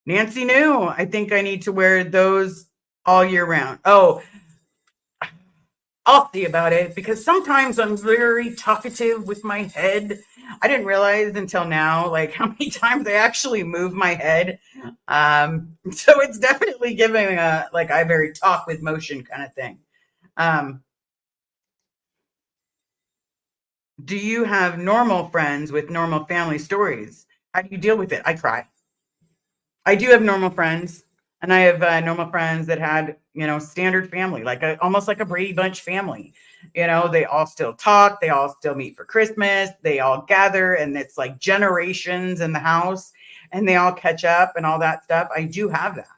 Nancy knew. I think I need to wear those all year round. Oh, I'll see about it because sometimes I'm very talkative with my head. I didn't realize until now, like how many times I actually move my head. So it's definitely giving like I very talk with motion kind of thing. Do you have normal friends with normal family stories? How do you deal with it? I cry. I do have normal friends, and I have normal friends that had, you know, standard family, like almost like a Brady Bunch family. You know, they all still talk, they all still meet for Christmas, they all gather, and it's like generations in the house, and they all catch up and all that stuff. I do have that.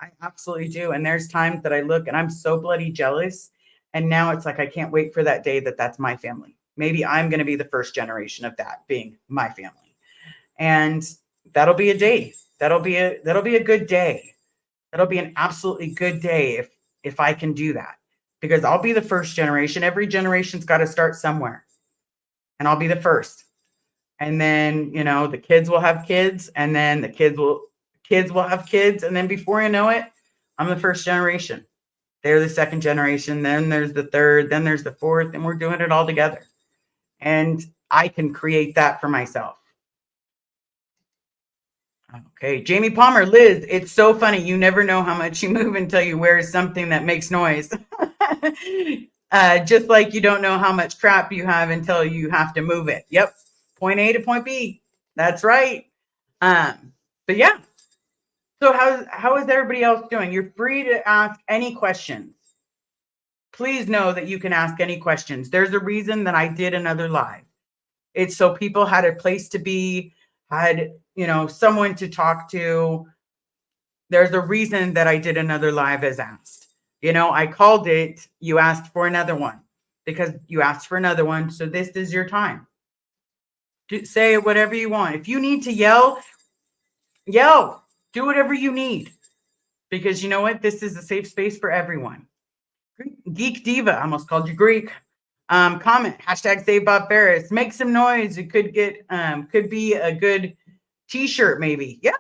I absolutely do. And there's times that I look and I'm so bloody jealous. And now it's like I can't wait for that day that's my family. Maybe I'm going to be the first generation of that being my family. And that'll be a day. That'll be a good day. That'll be an absolutely good day if I can do that. Because I'll be the first generation. Every generation's got to start somewhere. And I'll be the first. And then, you know, the kids will have kids, and then the kids will have kids, and then before you know it, I'm the first generation. They're the second generation, then there's the third, then there's the fourth, and we're doing it all together. And I can create that for myself. Okay, Jamie Palmer, Liz, it's so funny. You never know how much you move until you wear something that makes noise. Just like you don't know how much crap you have until you have to move it. Yep, point A to point B. That's right. But yeah. So how is everybody else doing? You're free to ask any questions. Please know that you can ask any questions. There's a reason that I did another live. It's so people had a place to be, had, you know, someone to talk to. There's a reason that I did another live as asked. You know, I called it, you asked for another one, because you asked for another one. So this is your time. Say whatever you want. If you need to yell, yell. Do whatever you need, because you know what? This is a safe space for everyone. Geek Diva, I almost called you Greek. Comment, hashtag save Bob Ferris. Make some noise. It could be a good t-shirt maybe. Yeah,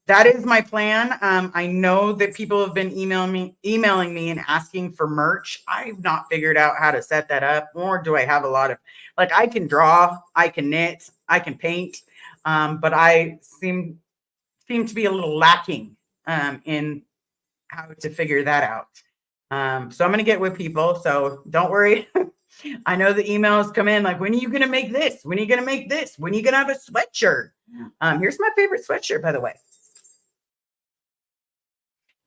that is my plan. I know that people have been emailing me and asking for merch. I've not figured out how to set that up, nor do I have a lot of, like, I can draw, I can knit, I can paint, but I seem to be a little lacking in how to figure that out. So I'm going to get with people. So don't worry. I know the emails come in like, when are you going to make this? When are you going to make this? When are you going to have a sweatshirt? Here's my favorite sweatshirt, by the way.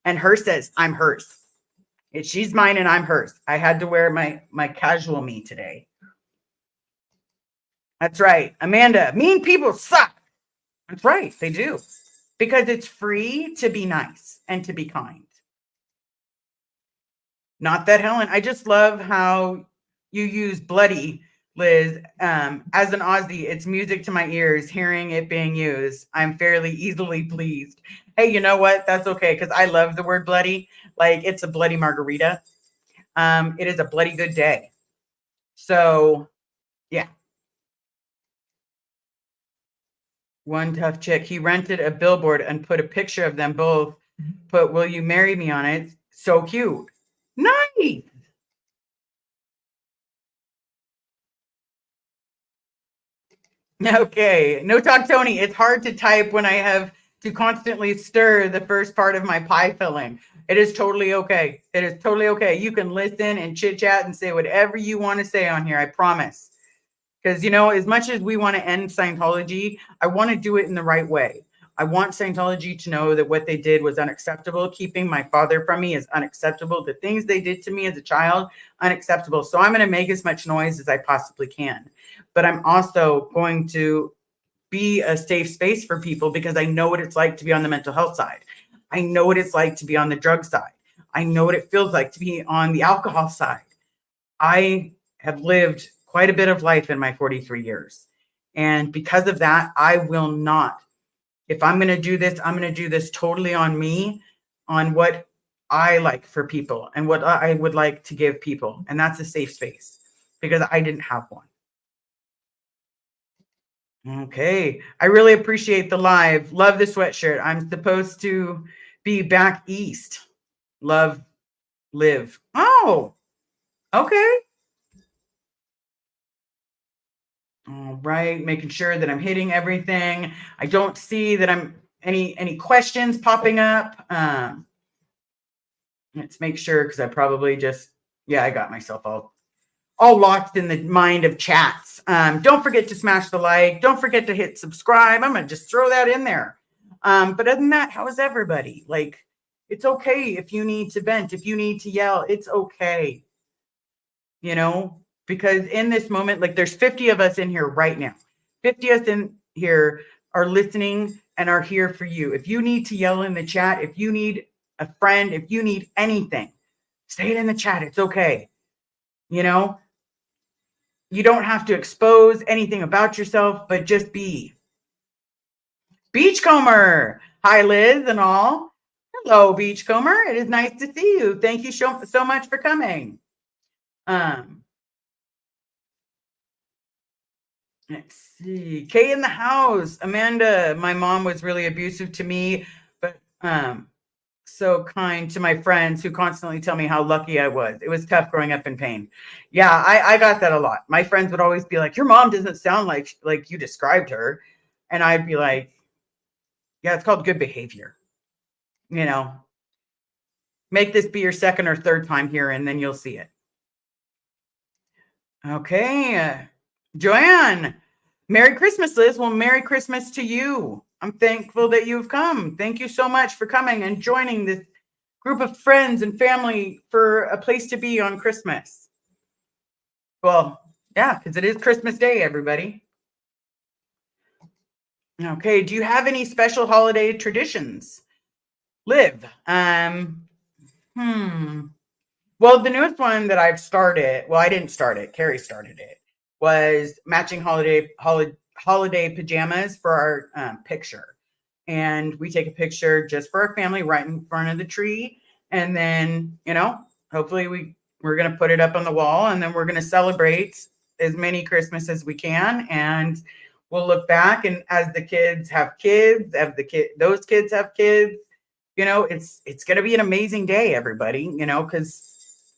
And hers says, I'm hers. She's mine and I'm hers. I had to wear my casual me today. That's right. Amanda, mean people suck. That's right. They do. Because it's free to be nice and to be kind. Not that, Helen. I just love how you use bloody, Liz. As an Aussie, it's music to my ears hearing it being used. I'm fairly easily pleased. Hey, you know what? That's okay, because I love the word bloody. Like, it's a bloody margarita. It is a bloody good day. So, yeah. One tough chick. He rented a billboard and put a picture of them both. Put, will you marry me on it? So cute. Nice. Okay. No talk, Tony. It's hard to type when I have to constantly stir the first part of my pie filling. It is totally okay. It is totally okay. You can listen and chit chat and say whatever you want to say on here. I promise. Because, you know, as much as we want to end Scientology, I want to do it in the right way. I want Scientology to know that what they did was unacceptable. Keeping my father from me is unacceptable. The things they did to me as a child, unacceptable. So I'm going to make as much noise as I possibly can. But I'm also going to be a safe space for people because I know what it's like to be on the mental health side. I know what it's like to be on the drug side. I know what it feels like to be on the alcohol side. I have lived quite a bit of life in my 43 years. And because of that, I will not. If I'm going to do this, I'm going to do this totally on me, on what I like for people and what I would like to give people. And that's a safe space because I didn't have one. Okay. I really appreciate the live. Love the sweatshirt. I'm supposed to be back east. Love, live. Oh, okay. All right, making sure that I'm hitting everything. I don't see that I'm any questions popping up. Let's make sure because I probably just, yeah, I got myself all locked in the mind of chats. Don't forget to smash the like. Don't forget to hit subscribe. I'm gonna just throw that in there. But other than that, how is everybody? Like, it's okay if you need to vent, if you need to yell, it's okay. You know, because in this moment, like there's 50 of us in here right now. 50 of us in here are listening and are here for you. If you need to yell in the chat, if you need a friend, if you need anything, say it in the chat. It's okay. You know, you don't have to expose anything about yourself, but just be. Beachcomber. Hi, Liz and all. Hello, Beachcomber. It is nice to see you. Thank you so much for coming. Let's see. Kay in the house. Amanda, my mom was really abusive to me, but so kind to my friends who constantly tell me how lucky I was. It was tough growing up in pain. Yeah, I got that a lot. My friends would always be like, your mom doesn't sound like you described her. And I'd be like, yeah, it's called good behavior. You know, make this be your second or third time here, and then you'll see it. Okay. Joanne, Merry Christmas, Liz. Well, Merry Christmas to you. I'm thankful that you've come. Thank you so much for coming and joining this group of friends and family for a place to be on Christmas. Well, yeah, because it is Christmas Day, everybody. Okay, do you have any special holiday traditions? Liv. Well, the newest one that I've started, well, I didn't start it, Carrie started it, was matching holiday pajamas for our picture. And we take a picture just for our family right in front of the tree. And then, you know, hopefully we're going to put it up on the wall, and then we're going to celebrate as many Christmas as we can. And we'll look back, and as the kids have kids, those kids have kids, it's going to be an amazing day, everybody, because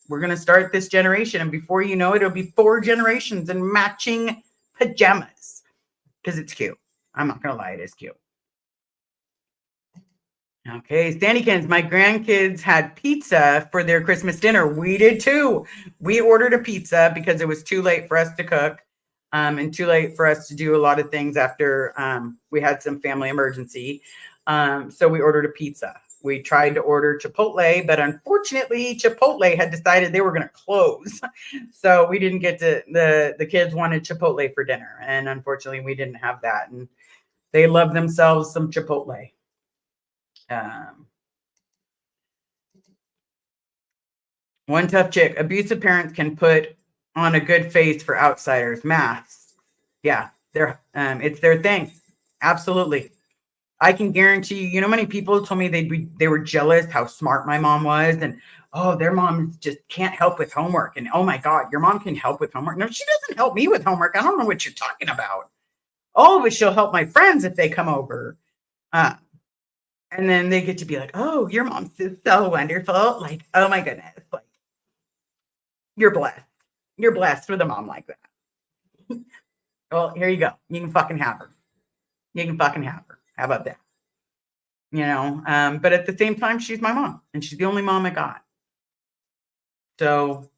we're going to start this generation. And before you know it, it'll be 4 generations in matching pajamas because it's cute. I'm not going to lie. It is cute. Okay. Standykins, my grandkids had pizza for their Christmas dinner. We did too. We ordered a pizza because it was too late for us to cook and too late for us to do a lot of things after we had some family emergency. So we ordered a pizza. We tried to order Chipotle, but unfortunately, Chipotle had decided they were going to close. So we didn't get to, the kids wanted Chipotle for dinner. And unfortunately, we didn't have that. And they love themselves some Chipotle. One tough chick, abusive parents can put on a good face for outsiders. Masks. Yeah, it's their thing. Absolutely. I can guarantee you, many people told me they were jealous how smart my mom was, and their mom just can't help with homework. And oh my God, your mom can help with homework. No, she doesn't help me with homework. I don't know what you're talking about. Oh, but she'll help my friends if they come over. And then they get to be like, oh, your mom's so wonderful. Like, oh my goodness. Like, you're blessed. You're blessed with a mom like that. Well, here you go. You can fucking have her. You can fucking have her. How about that? But at the same time, she's my mom, and she's the only mom I got. So,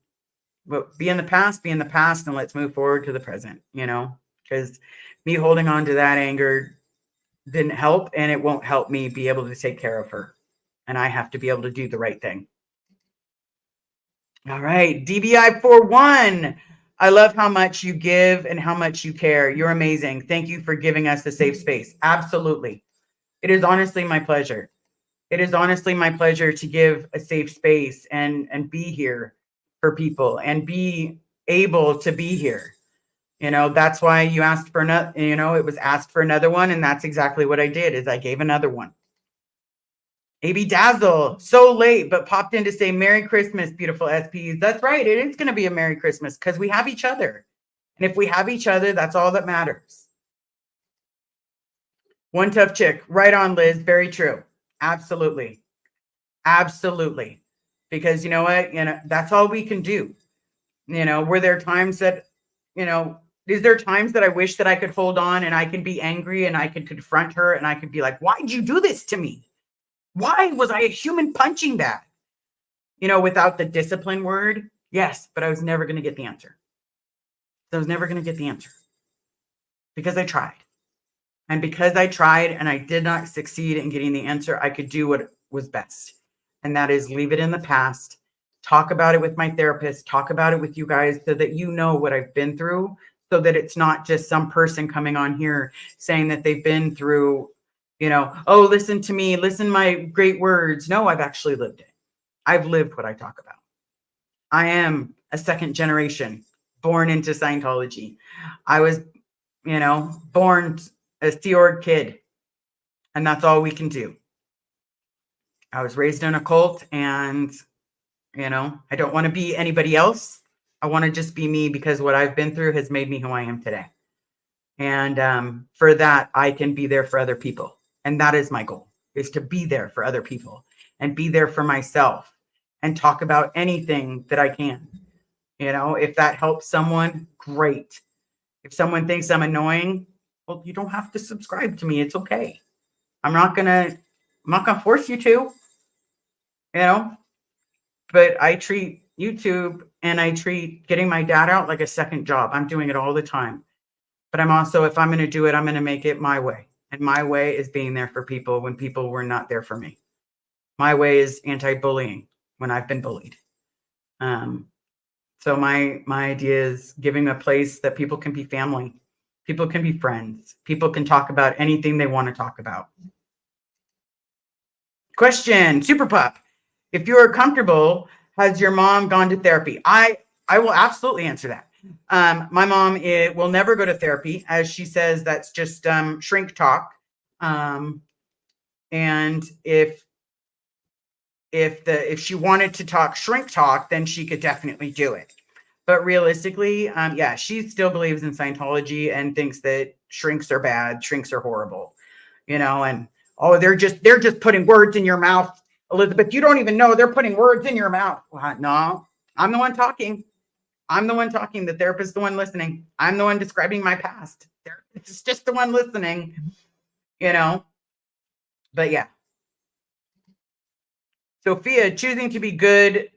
be in the past, and let's move forward to the present, because me holding on to that anger didn't help, and it won't help me be able to take care of her. And I have to be able to do the right thing. All right. DBI 41. I love how much you give and how much you care. You're amazing. Thank you for giving us a safe space. Absolutely. It is honestly my pleasure. It is honestly my pleasure to give a safe space and be here for people and be able to be here. That's why you asked for another, it was asked for another one. And that's exactly what I did, is I gave another one. AB Dazzle, so late, but popped in to say Merry Christmas, beautiful SPs. That's right. It is going to be a Merry Christmas because we have each other. And if we have each other, that's all that matters. One tough chick. Right on, Liz. Very true. Absolutely. Absolutely. Because you know what? That's all we can do. Were there times that, is there times that I wish that I could hold on and I could be angry and I could confront her and I could be like, why'd you do this to me? Why was I a human punching bag? Without the discipline word, yes, but I was never going to get the answer. I was never going to get the answer because I tried. And because I tried and I did not succeed in getting the answer, I could do what was best. And that is leave it in the past, talk about it with my therapist, talk about it with you guys so that you know what I've been through, so that it's not just some person coming on here saying that they've been through, oh, listen to me, listen my great words. No, I've actually lived it. I've lived what I talk about. I am a second generation born into Scientology. I was, born a Sea Org kid, and that's all we can do. I was raised in a cult, and, I don't want to be anybody else. I want to just be me because what I've been through has made me who I am today. And for that, I can be there for other people. And that is my goal, is to be there for other people and be there for myself and talk about anything that I can. If that helps someone, great. If someone thinks I'm annoying, well, you don't have to subscribe to me. It's okay. I'm not gonna force you to, but I treat YouTube and I treat getting my dad out like a second job. I'm doing it all the time. But I'm also, if I'm going to do it, I'm going to make it my way. And my way is being there for people when people were not there for me. My way is anti-bullying when I've been bullied. So my idea is giving a place that people can be family. People can be friends. People can talk about anything they want to talk about. Question, Super Pup. If you are comfortable, has your mom gone to therapy? I will absolutely answer that. My mom will never go to therapy. As she says, that's just shrink talk. And if she wanted to talk shrink talk, then she could definitely do it. But realistically, yeah, she still believes in Scientology and thinks that shrinks are bad, shrinks are horrible, and oh, they're just putting words in your mouth, Elizabeth. You don't even know they're putting words in your mouth. Well, no, I'm the one talking. I'm the one talking. The therapist's the one listening. I'm the one describing my past. It's just the one listening, But yeah. Sophia, choosing to be good,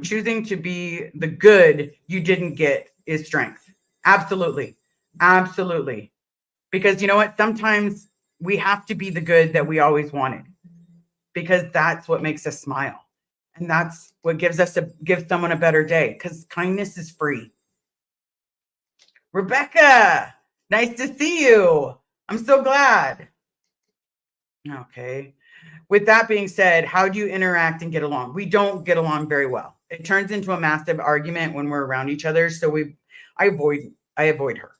choosing to be the good you didn't get is strength. Absolutely. Absolutely. Because you know what? Sometimes we have to be the good that we always wanted because that's what makes us smile. And that's what gives someone a better day because kindness is free. Rebecca, nice to see you. I'm so glad. Okay. With that being said, how do you interact and get along? We don't get along very well. It turns into a massive argument when we're around each other. So I avoid her.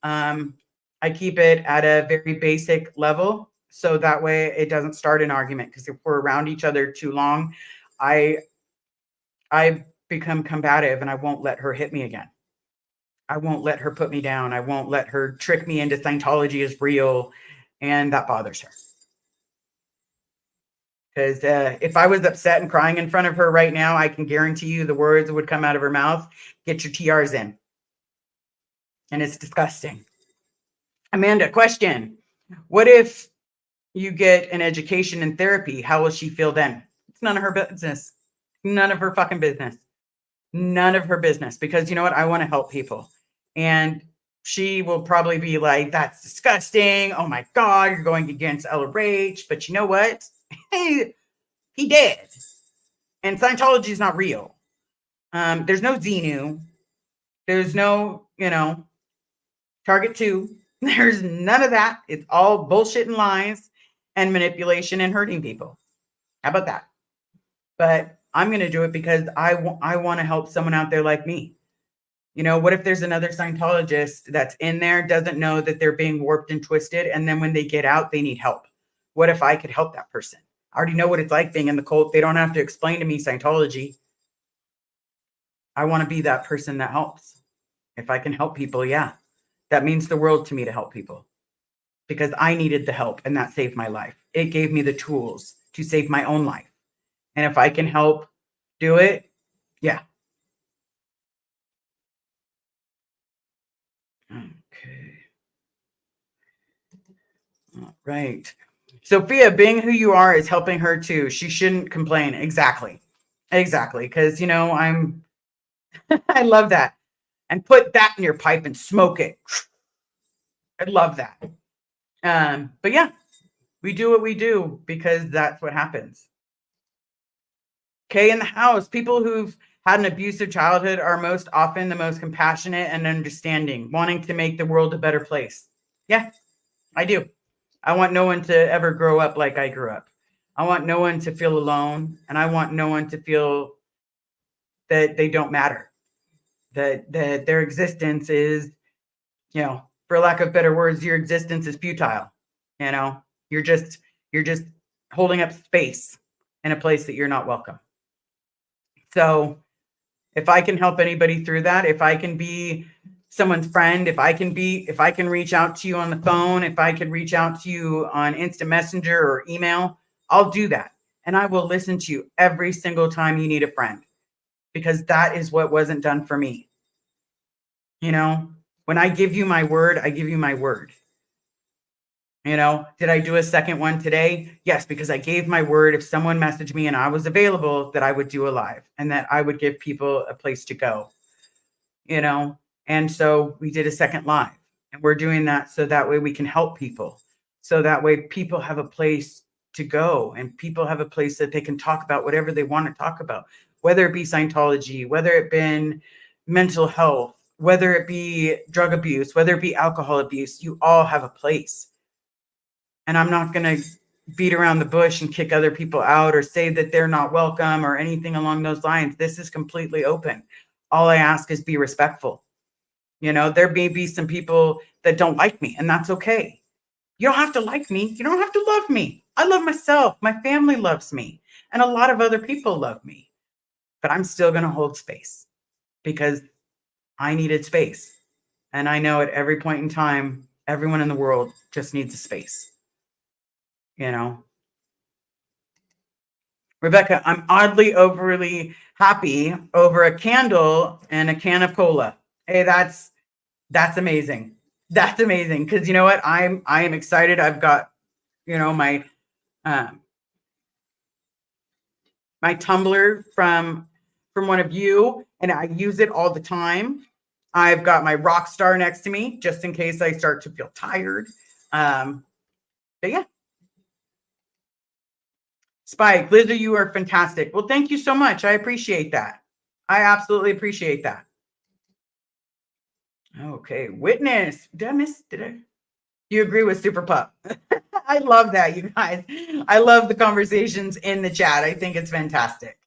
I keep it at a very basic level. So that way it doesn't start an argument. Because if we're around each other too long, I become combative and I won't let her hit me again. I won't let her put me down. I won't let her trick me into Scientology is real. And that bothers her. Because if I was upset and crying in front of her right now, I can guarantee you the words that would come out of her mouth, get your TRs in. And it's disgusting. Amanda, question. What if you get an education in therapy? How will she feel then? It's none of her business. None of her fucking business. None of her business. Because you know what? I want to help people. And she will probably be like, that's disgusting. Oh my God, you're going against LRH. But you know what? He did. And Scientology is not real. There's no Xenu. There's no, Target 2. There's none of that. It's all bullshit and lies and manipulation and hurting people. How about that? But I'm going to do it because I want to help someone out there like me. What if there's another Scientologist that's in there, doesn't know that they're being warped and twisted, and then when they get out, they need help? What if I could help that person? I already know what it's like being in the cult. They don't have to explain to me Scientology. I want to be that person that helps. If I can help people, yeah, that means the world to me to help people because I needed the help and that saved my life. It gave me the tools to save my own life. And if I can help do it, yeah. Okay. All right. Sophia, being who you are is helping her too. She shouldn't complain. Exactly. Because, I love that. And put that in your pipe and smoke it. I love that. But yeah, we do what we do because that's what happens. Okay, in the house, people who've had an abusive childhood are most often the most compassionate and understanding, wanting to make the world a better place. Yeah, I do. I want no one to ever grow up like I grew up. I want no one to feel alone, and I want no one to feel that they don't matter, that their existence is, for lack of better words, your existence is futile. You're just holding up space in a place that you're not welcome. So if I can help anybody through that, if I can be someone's friend, if I can reach out to you on the phone, if I could reach out to you on instant messenger or email, I'll do that. And I will listen to you every single time you need a friend, because that is what wasn't done for me. When I give you my word, I give you my word. Did I do a second one today? Yes, because I gave my word. If someone messaged me and I was available, that I would do a live and that I would give people a place to go, and so we did a second live, and we're doing that so that way we can help people. So that way people have a place to go and people have a place that they can talk about whatever they want to talk about, whether it be Scientology, whether it be mental health, whether it be drug abuse, whether it be alcohol abuse. You all have a place. And I'm not going to beat around the bush and kick other people out or say that they're not welcome or anything along those lines. This is completely open. All I ask is be respectful. There may be some people that don't like me, and that's okay. You don't have to like me. You don't have to love me. I love myself. My family loves me. And a lot of other people love me. But I'm still going to hold space because I needed space. And I know at every point in time, everyone in the world just needs a space. You know, Rebecca, I'm oddly overly happy over a candle and a can of cola. Hey, that's amazing. That's amazing. Because you know what? I am excited. I've got, my um my tumbler from one of you, and I use it all the time. I've got my rock star next to me just in case I start to feel tired. But yeah. Spike, Lizzie, you are fantastic. Well, thank you so much. I appreciate that. I absolutely appreciate that. Okay, witness. Did I? You agree with Super Pup? I love that, you guys. I love the conversations in the chat. I think it's fantastic.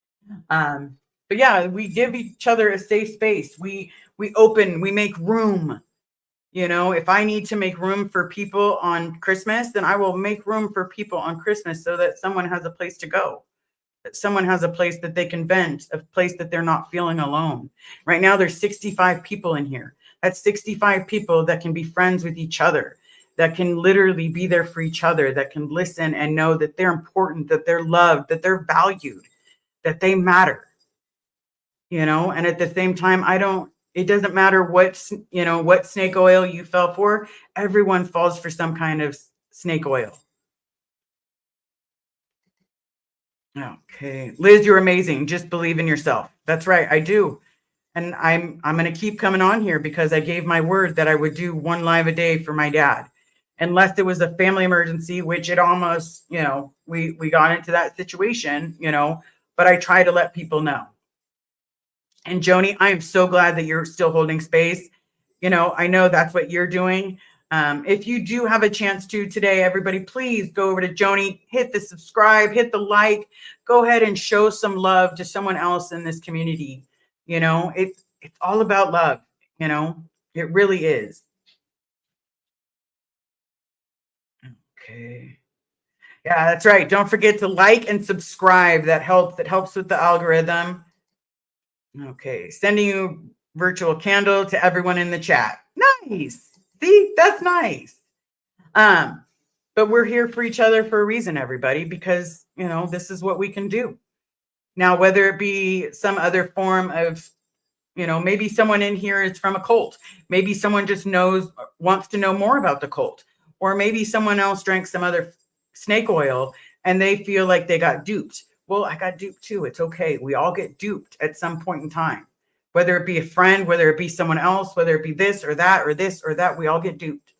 But yeah, we give each other a safe space. We open, we make room. If I need to make room for people on Christmas, then I will make room for people on Christmas so that someone has a place to go, that someone has a place that they can vent, a place that they're not feeling alone. Right now, there's 65 people in here. That's 65 people that can be friends with each other, that can literally be there for each other, that can listen and know that they're important, that they're loved, that they're valued, that they matter. And at the same time, it doesn't matter what snake oil you fell for. Everyone falls for some kind of snake oil. Okay. Liz, you're amazing. Just believe in yourself. That's right. I do. And I'm going to keep coming on here because I gave my word that I would do one live a day for my dad. Unless it was a family emergency, which it almost, we got into that situation, but I try to let people know. And Joni, I am so glad that you're still holding space. I know that's what you're doing. If you do have a chance to today, everybody, please go over to Joni, hit the subscribe, hit the like, go ahead and show some love to someone else in this community. It's all about love. It really is. Okay. Yeah, that's right. Don't forget to like and subscribe. That helps. It helps with the algorithm. Okay. Sending you virtual candle to everyone in the chat. Nice. See, that's nice. But we're here for each other for a reason, everybody, because, this is what we can do. Now, whether it be some other form of, maybe someone in here is from a cult. Maybe someone just wants to know more about the cult. Or maybe someone else drank some other snake oil and they feel like they got duped. Well, I got duped too. It's okay. We all get duped at some point in time. Whether it be a friend, whether it be someone else, whether it be this or that or this or that, we all get duped.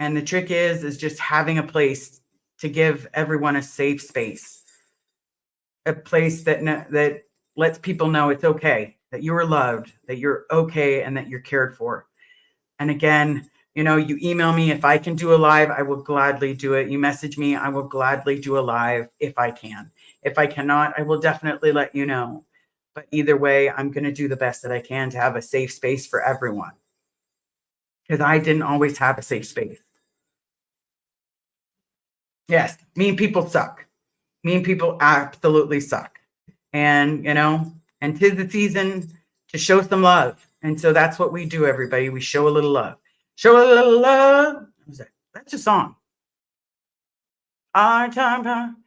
And the trick is just having a place to give everyone a safe space. A place that lets people know it's okay, that you are loved, that you're okay, and that you're cared for. And again, you email me. If I can do a live, I will gladly do it. You message me, I will gladly do a live if I can. If I cannot, I will definitely let you know. But either way, I'm going to do the best that I can to have a safe space for everyone. Because I didn't always have a safe space. Yes, mean people suck. Mean people absolutely suck. And, and 'tis the season to show some love. And so that's what we do, everybody. We show a little love. Show a little love. What was that? That's a song. Our time.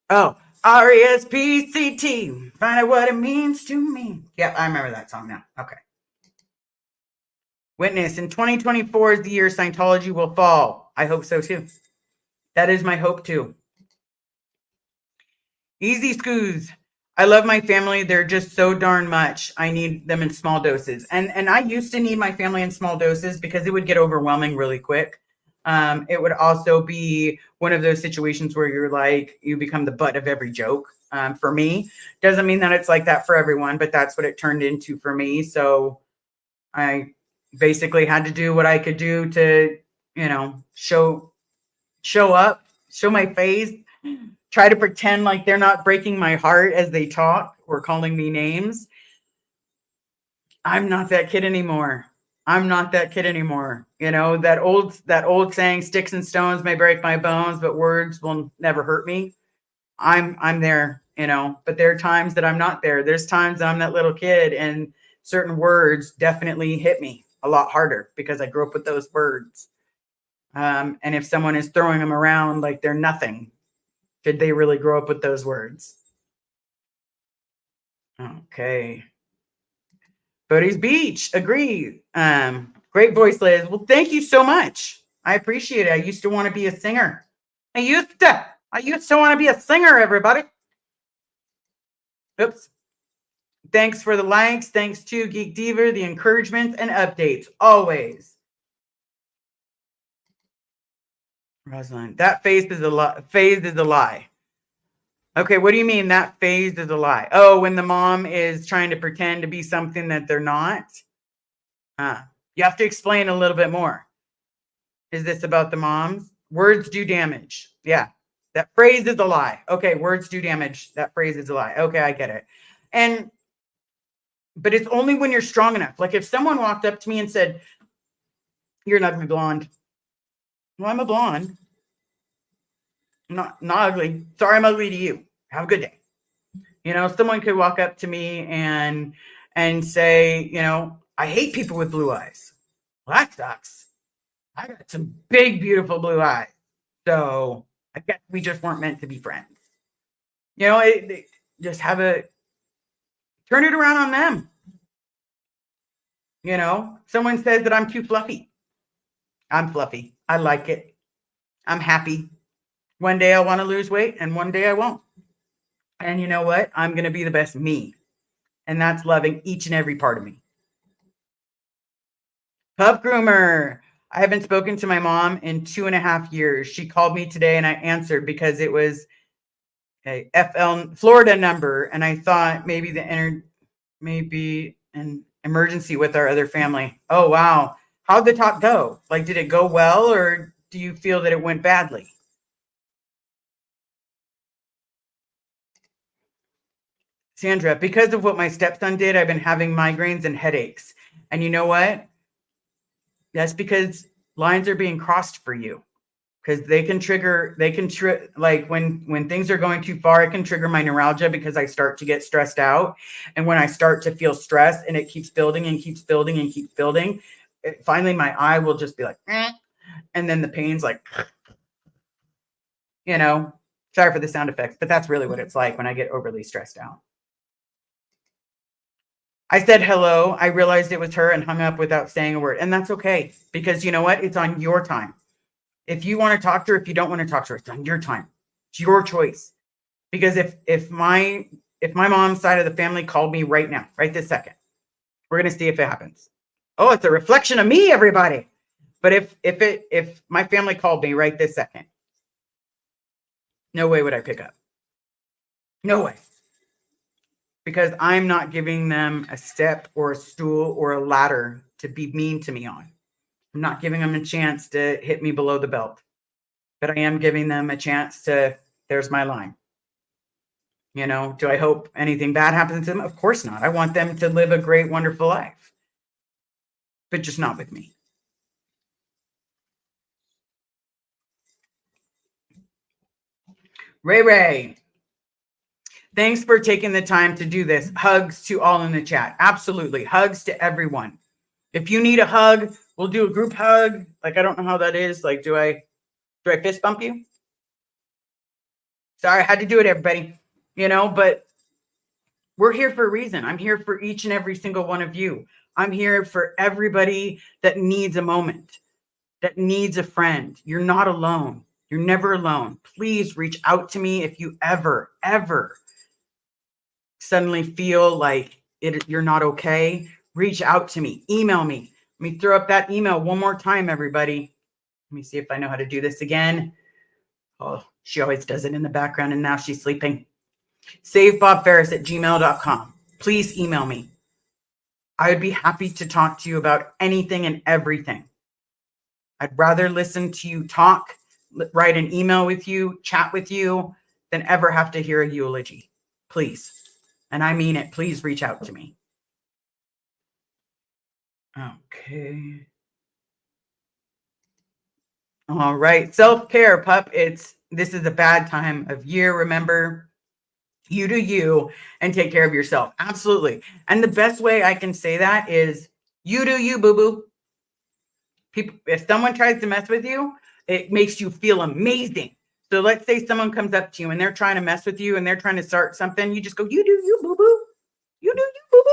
Oh, RESPCT. Find out what it means to me. Yep, I remember that song now. Okay. Witness, in 2024 is the year Scientology will fall. I hope so too. That is my hope too. Easy Scoos. I love my family. They're just so darn much. I need them in small doses. And I used to need my family in small doses because it would get overwhelming really quick. It would also be one of those situations where you become the butt of every joke. For me, doesn't mean that it's like that for everyone, but that's what it turned into for me. So I basically had to do what I could do to, show up, show my face, try to pretend like they're not breaking my heart as they talk or calling me names. I'm not that kid anymore. That old saying, sticks and stones may break my bones, but words will never hurt me. I'm there. but there are times that I'm not there. There's times that I'm that little kid and certain words definitely hit me a lot harder because I grew up with those words. And if someone is throwing them around like they're nothing, did they really grow up with those words? Okay. Bodie's Beach, agree. Great voice, Liz. Well, thank you so much. I appreciate it. I used to want to be a singer. I used to want to be a singer, everybody. Oops. Thanks for the likes. Thanks to Geek Diva, the encouragements and updates. Always. Rosalind, that phase is a lie. Okay, what do you mean that phase is a lie? Oh, when the mom is trying to pretend to be something that they're not? You have to explain a little bit more. Is this about the moms? Words do damage. Yeah, that phrase is a lie. Okay, words do damage. That phrase is a lie. Okay, I get it. But it's only when you're strong enough. Like if someone walked up to me and said, "You're an ugly blonde." Well, I'm a blonde. Not ugly. Sorry, I'm ugly to you. Have a good day. Someone could walk up to me and say, I hate people with blue eyes. Well, that sucks. I got some big, beautiful blue eyes. So I guess we just weren't meant to be friends. Just have turn it around on them. Someone says that I'm too fluffy. I'm fluffy. I like it. I'm happy. One day I want to lose weight and one day I won't. And you know what? I'm going to be the best me. And that's loving each and every part of me. Pup groomer. I haven't spoken to my mom in 2.5 years. She called me today and I answered because it was a FL Florida number. And I thought maybe maybe an emergency with our other family. Oh, wow. How'd the talk go? Like, did it go well or do you feel that it went badly? Sandra, because of what my stepson did, I've been having migraines and headaches. And you know what? That's because lines are being crossed for you. Because they can like when things are going too far, it can trigger my neuralgia because I start to get stressed out. And when I start to feel stressed and it keeps building and keeps building and keeps building, finally my eye will just be like, eh. And then the pain's like, sorry for the sound effects, but that's really what it's like when I get overly stressed out. I said hello. I realized it was her and hung up without saying a word. And that's okay. Because you know what? It's on your time. If you want to talk to her, if you don't want to talk to her, it's on your time. It's your choice. Because if my mom's side of the family called me right now, right this second, we're going to see if it happens. Oh, it's a reflection of me, everybody. But if my family called me right this second, no way would I pick up. No way. Because I'm not giving them a step or a stool or a ladder to be mean to me on. I'm not giving them a chance to hit me below the belt. But I am giving them a chance to, there's my line. Do I hope anything bad happens to them? Of course not. I want them to live a great, wonderful life. But just not with me. Ray. Thanks for taking the time to do this. Hugs to all in the chat. Absolutely. Hugs to everyone. If you need a hug, we'll do a group hug. Like, I don't know how that is. Like, do I fist bump you? Sorry, I had to do it, everybody. But we're here for a reason. I'm here for each and every single one of you. I'm here for everybody that needs a moment, that needs a friend. You're not alone. You're never alone. Please reach out to me if you ever suddenly feel like you're not okay. Reach out to me. Email me. Let me throw up that email one more time, everybody. Let me see if I know how to do this again. Oh, she always does it in the background and now she's sleeping. SaveBobFerris@gmail.com. Please email me. I would be happy to talk to you about anything and everything. I'd rather listen to you talk, write an email with you, chat with you, than ever have to hear a eulogy. Please. And I mean it. Please reach out to me. Okay. All right. Self-care, pup. This is a bad time of year. Remember, You do you and take care of yourself. Absolutely. And the best way I can say that is you do you, boo boo. People, if someone tries to mess with you, it makes you feel amazing. So let's say someone comes up to you and they're trying to mess with you and they're trying to start something. You just go, you do you, boo boo. You do you, boo boo.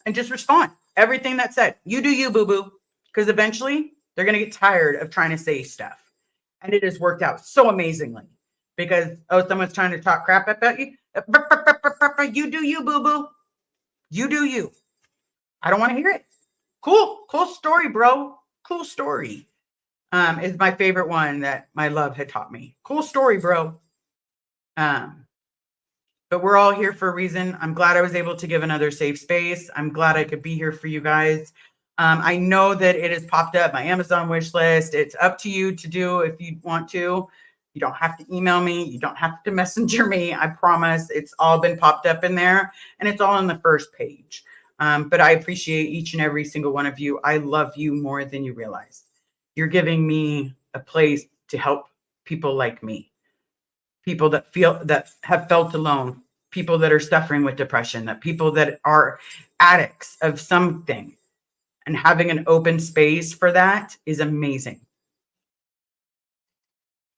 And just respond. Everything that's said, you do you, boo boo. Because eventually they're going to get tired of trying to say stuff. And it has worked out so amazingly because, oh, someone's trying to talk crap about you. You do you, boo boo. You do you. I don't want to hear it. Cool. Cool story, bro. Cool story. Is my favorite one that my love had taught me. Cool story, bro. But we're all here for a reason. I'm glad I was able to give another safe space. I'm glad I could be here for you guys. I know that it has popped up my Amazon wish list. It's up to you to do if you want to. You don't have to email me. You don't have to messenger me. I promise it's all been popped up in there and it's all on the first page. But I appreciate each and every single one of you. I love you more than you realize. You're giving me a place to help people like me, people that have felt alone, people that are suffering with depression, that people that are addicts of something, and having an open space for that is amazing.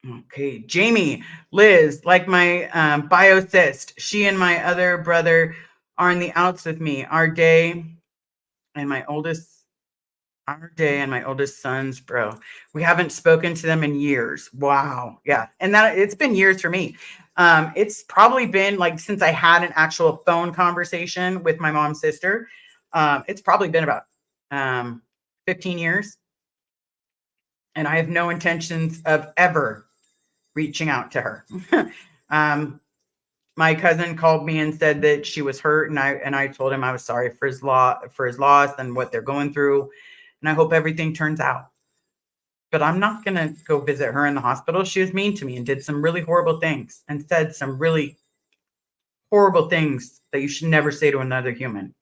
Okay, Jamie, Liz, like my biocyst, she and my other brother are in the outs with me. Our day and my oldest sons, bro. We haven't spoken to them in years. Wow. Yeah. And that it's been years for me. It's probably been like since I had an actual phone conversation with my mom's sister. It's probably been about 15 years. And I have no intentions of ever reaching out to her. My cousin called me and said that she was hurt, and I told him I was sorry for his loss and what they're going through, and I hope everything turns out. But I'm not gonna go visit her in the hospital. She was mean to me and did some really horrible things and said some really horrible things that you should never say to another human.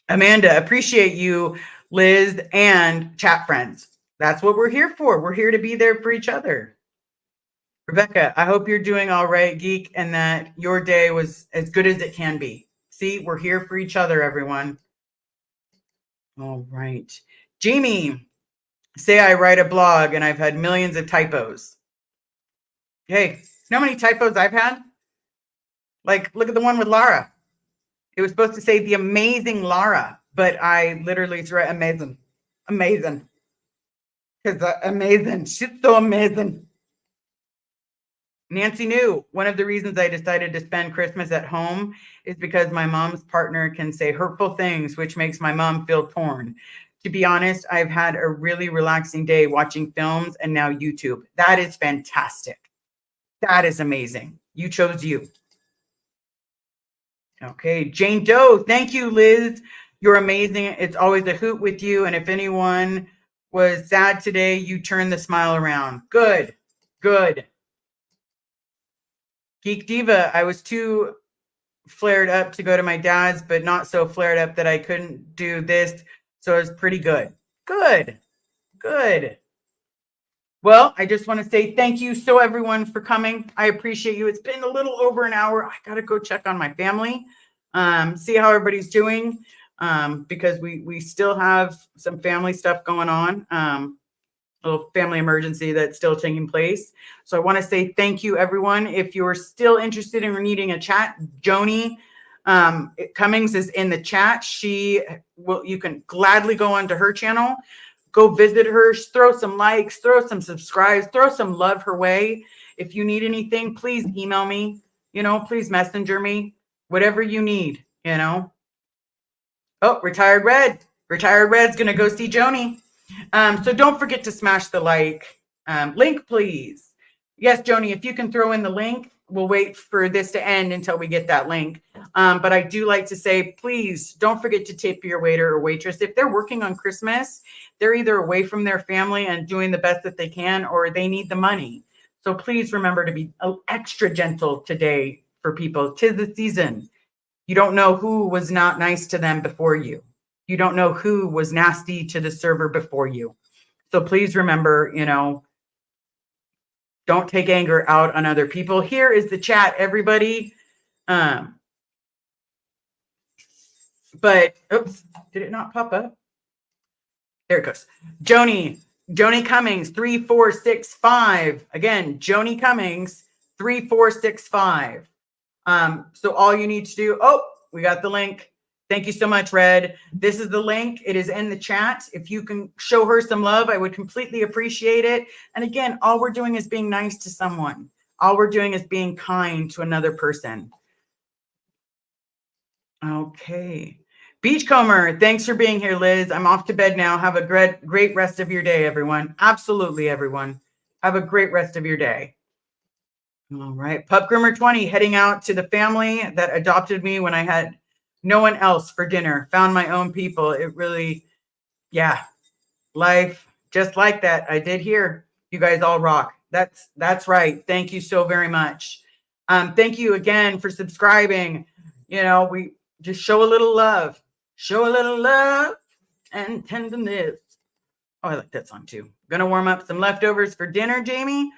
Amanda, appreciate you, Liz, and chat friends. That's what we're here for. We're here to be there for each other. Rebecca, I hope you're doing all right, geek, and that your day was as good as it can be. See, we're here for each other, everyone. All right. Jamie, say I write a blog and I've had millions of typos. Hey, you know how many typos I've had? Like, look at the one with Lara. It was supposed to say the amazing Lara, but I literally wrote amazing. Amazing. Because amazing. She's so amazing. Nancy knew one of the reasons I decided to spend Christmas at home is because my mom's partner can say hurtful things, which makes my mom feel torn. To be honest, I've had a really relaxing day watching films and now YouTube. That is fantastic. That is amazing. You chose you. Okay, Jane Doe. Thank you, Liz. You're amazing. It's always a hoot with you. And if anyone was sad today, you turn the smile around. Good. Good. Geek Diva, I was too flared up to go to my dad's, but not so flared up that I couldn't do this. So it was pretty good. Good. Good. Well, I just want to say thank you so everyone for coming. I appreciate you. It's been a little over an hour. I got to go check on my family, see how everybody's doing, because we still have some family stuff going on. Little family emergency that's still taking place. So I want to say thank you, everyone. If you're still interested in needing a chat, Joni Cummings is in the chat. You can gladly go onto her channel, go visit her, throw some likes, throw some subscribes, throw some love her way. If you need anything, please email me, please messenger me, whatever you need, Oh, Retired Red's going to go see Joni. So don't forget to smash the link, please. Yes, Joni, if you can throw in the link, we'll wait for this to end until we get that link. But I do like to say, please don't forget to tip your waiter or waitress. If they're working on Christmas, they're either away from their family and doing the best that they can, or they need the money. So please remember to be extra gentle today for people. 'Tis the season. You don't know who was not nice to them before you. You don't know who was nasty to the server before you. So please remember, don't Don't take anger out on other people. Here is the chat, everybody. But oops, did it not pop up? There it goes. Joni Cummings, 3465. Again, Joni Cummings, 3465. So all you need to do, we got the link. Thank you so much, Red. This is the link. It is in the chat. If you can show her some love, I would completely appreciate it. And again, all we're doing is being nice to someone. All we're doing is being kind to another person. Okay. Beachcomber, thanks for being here, Liz. I'm off to bed now. Have a great rest of your day, everyone. Absolutely, everyone. Have a great rest of your day. All right. Pup Groomer 20, heading out to the family that adopted me when I had no one else for dinner. Found my own people. It really, yeah, life just like that. I did hear you guys all rock. That's right. Thank you so very much. Thank you again for subscribing. You know, we just show a little love. Show a little love and tenderness. Oh, I like that song too. Gonna warm up some leftovers for dinner, Jamie.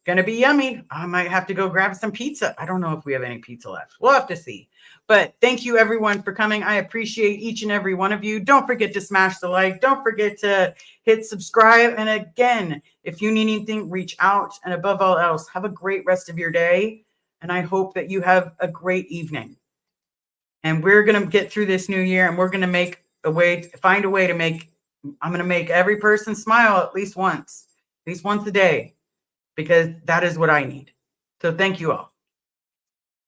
Gonna be yummy. I might have to go grab some pizza. I don't know if we have any pizza left. We'll have to see. But thank you everyone for coming. I appreciate each and every one of you. Don't forget to smash the like. Don't forget to hit subscribe. And again, if you need anything, reach out. And above all else, have a great rest of your day. And I hope that you have a great evening. And we're going to get through this new year, and we're going to find a way to make, I'm going to make every person smile at least once a day, because that is what I need. So thank you all.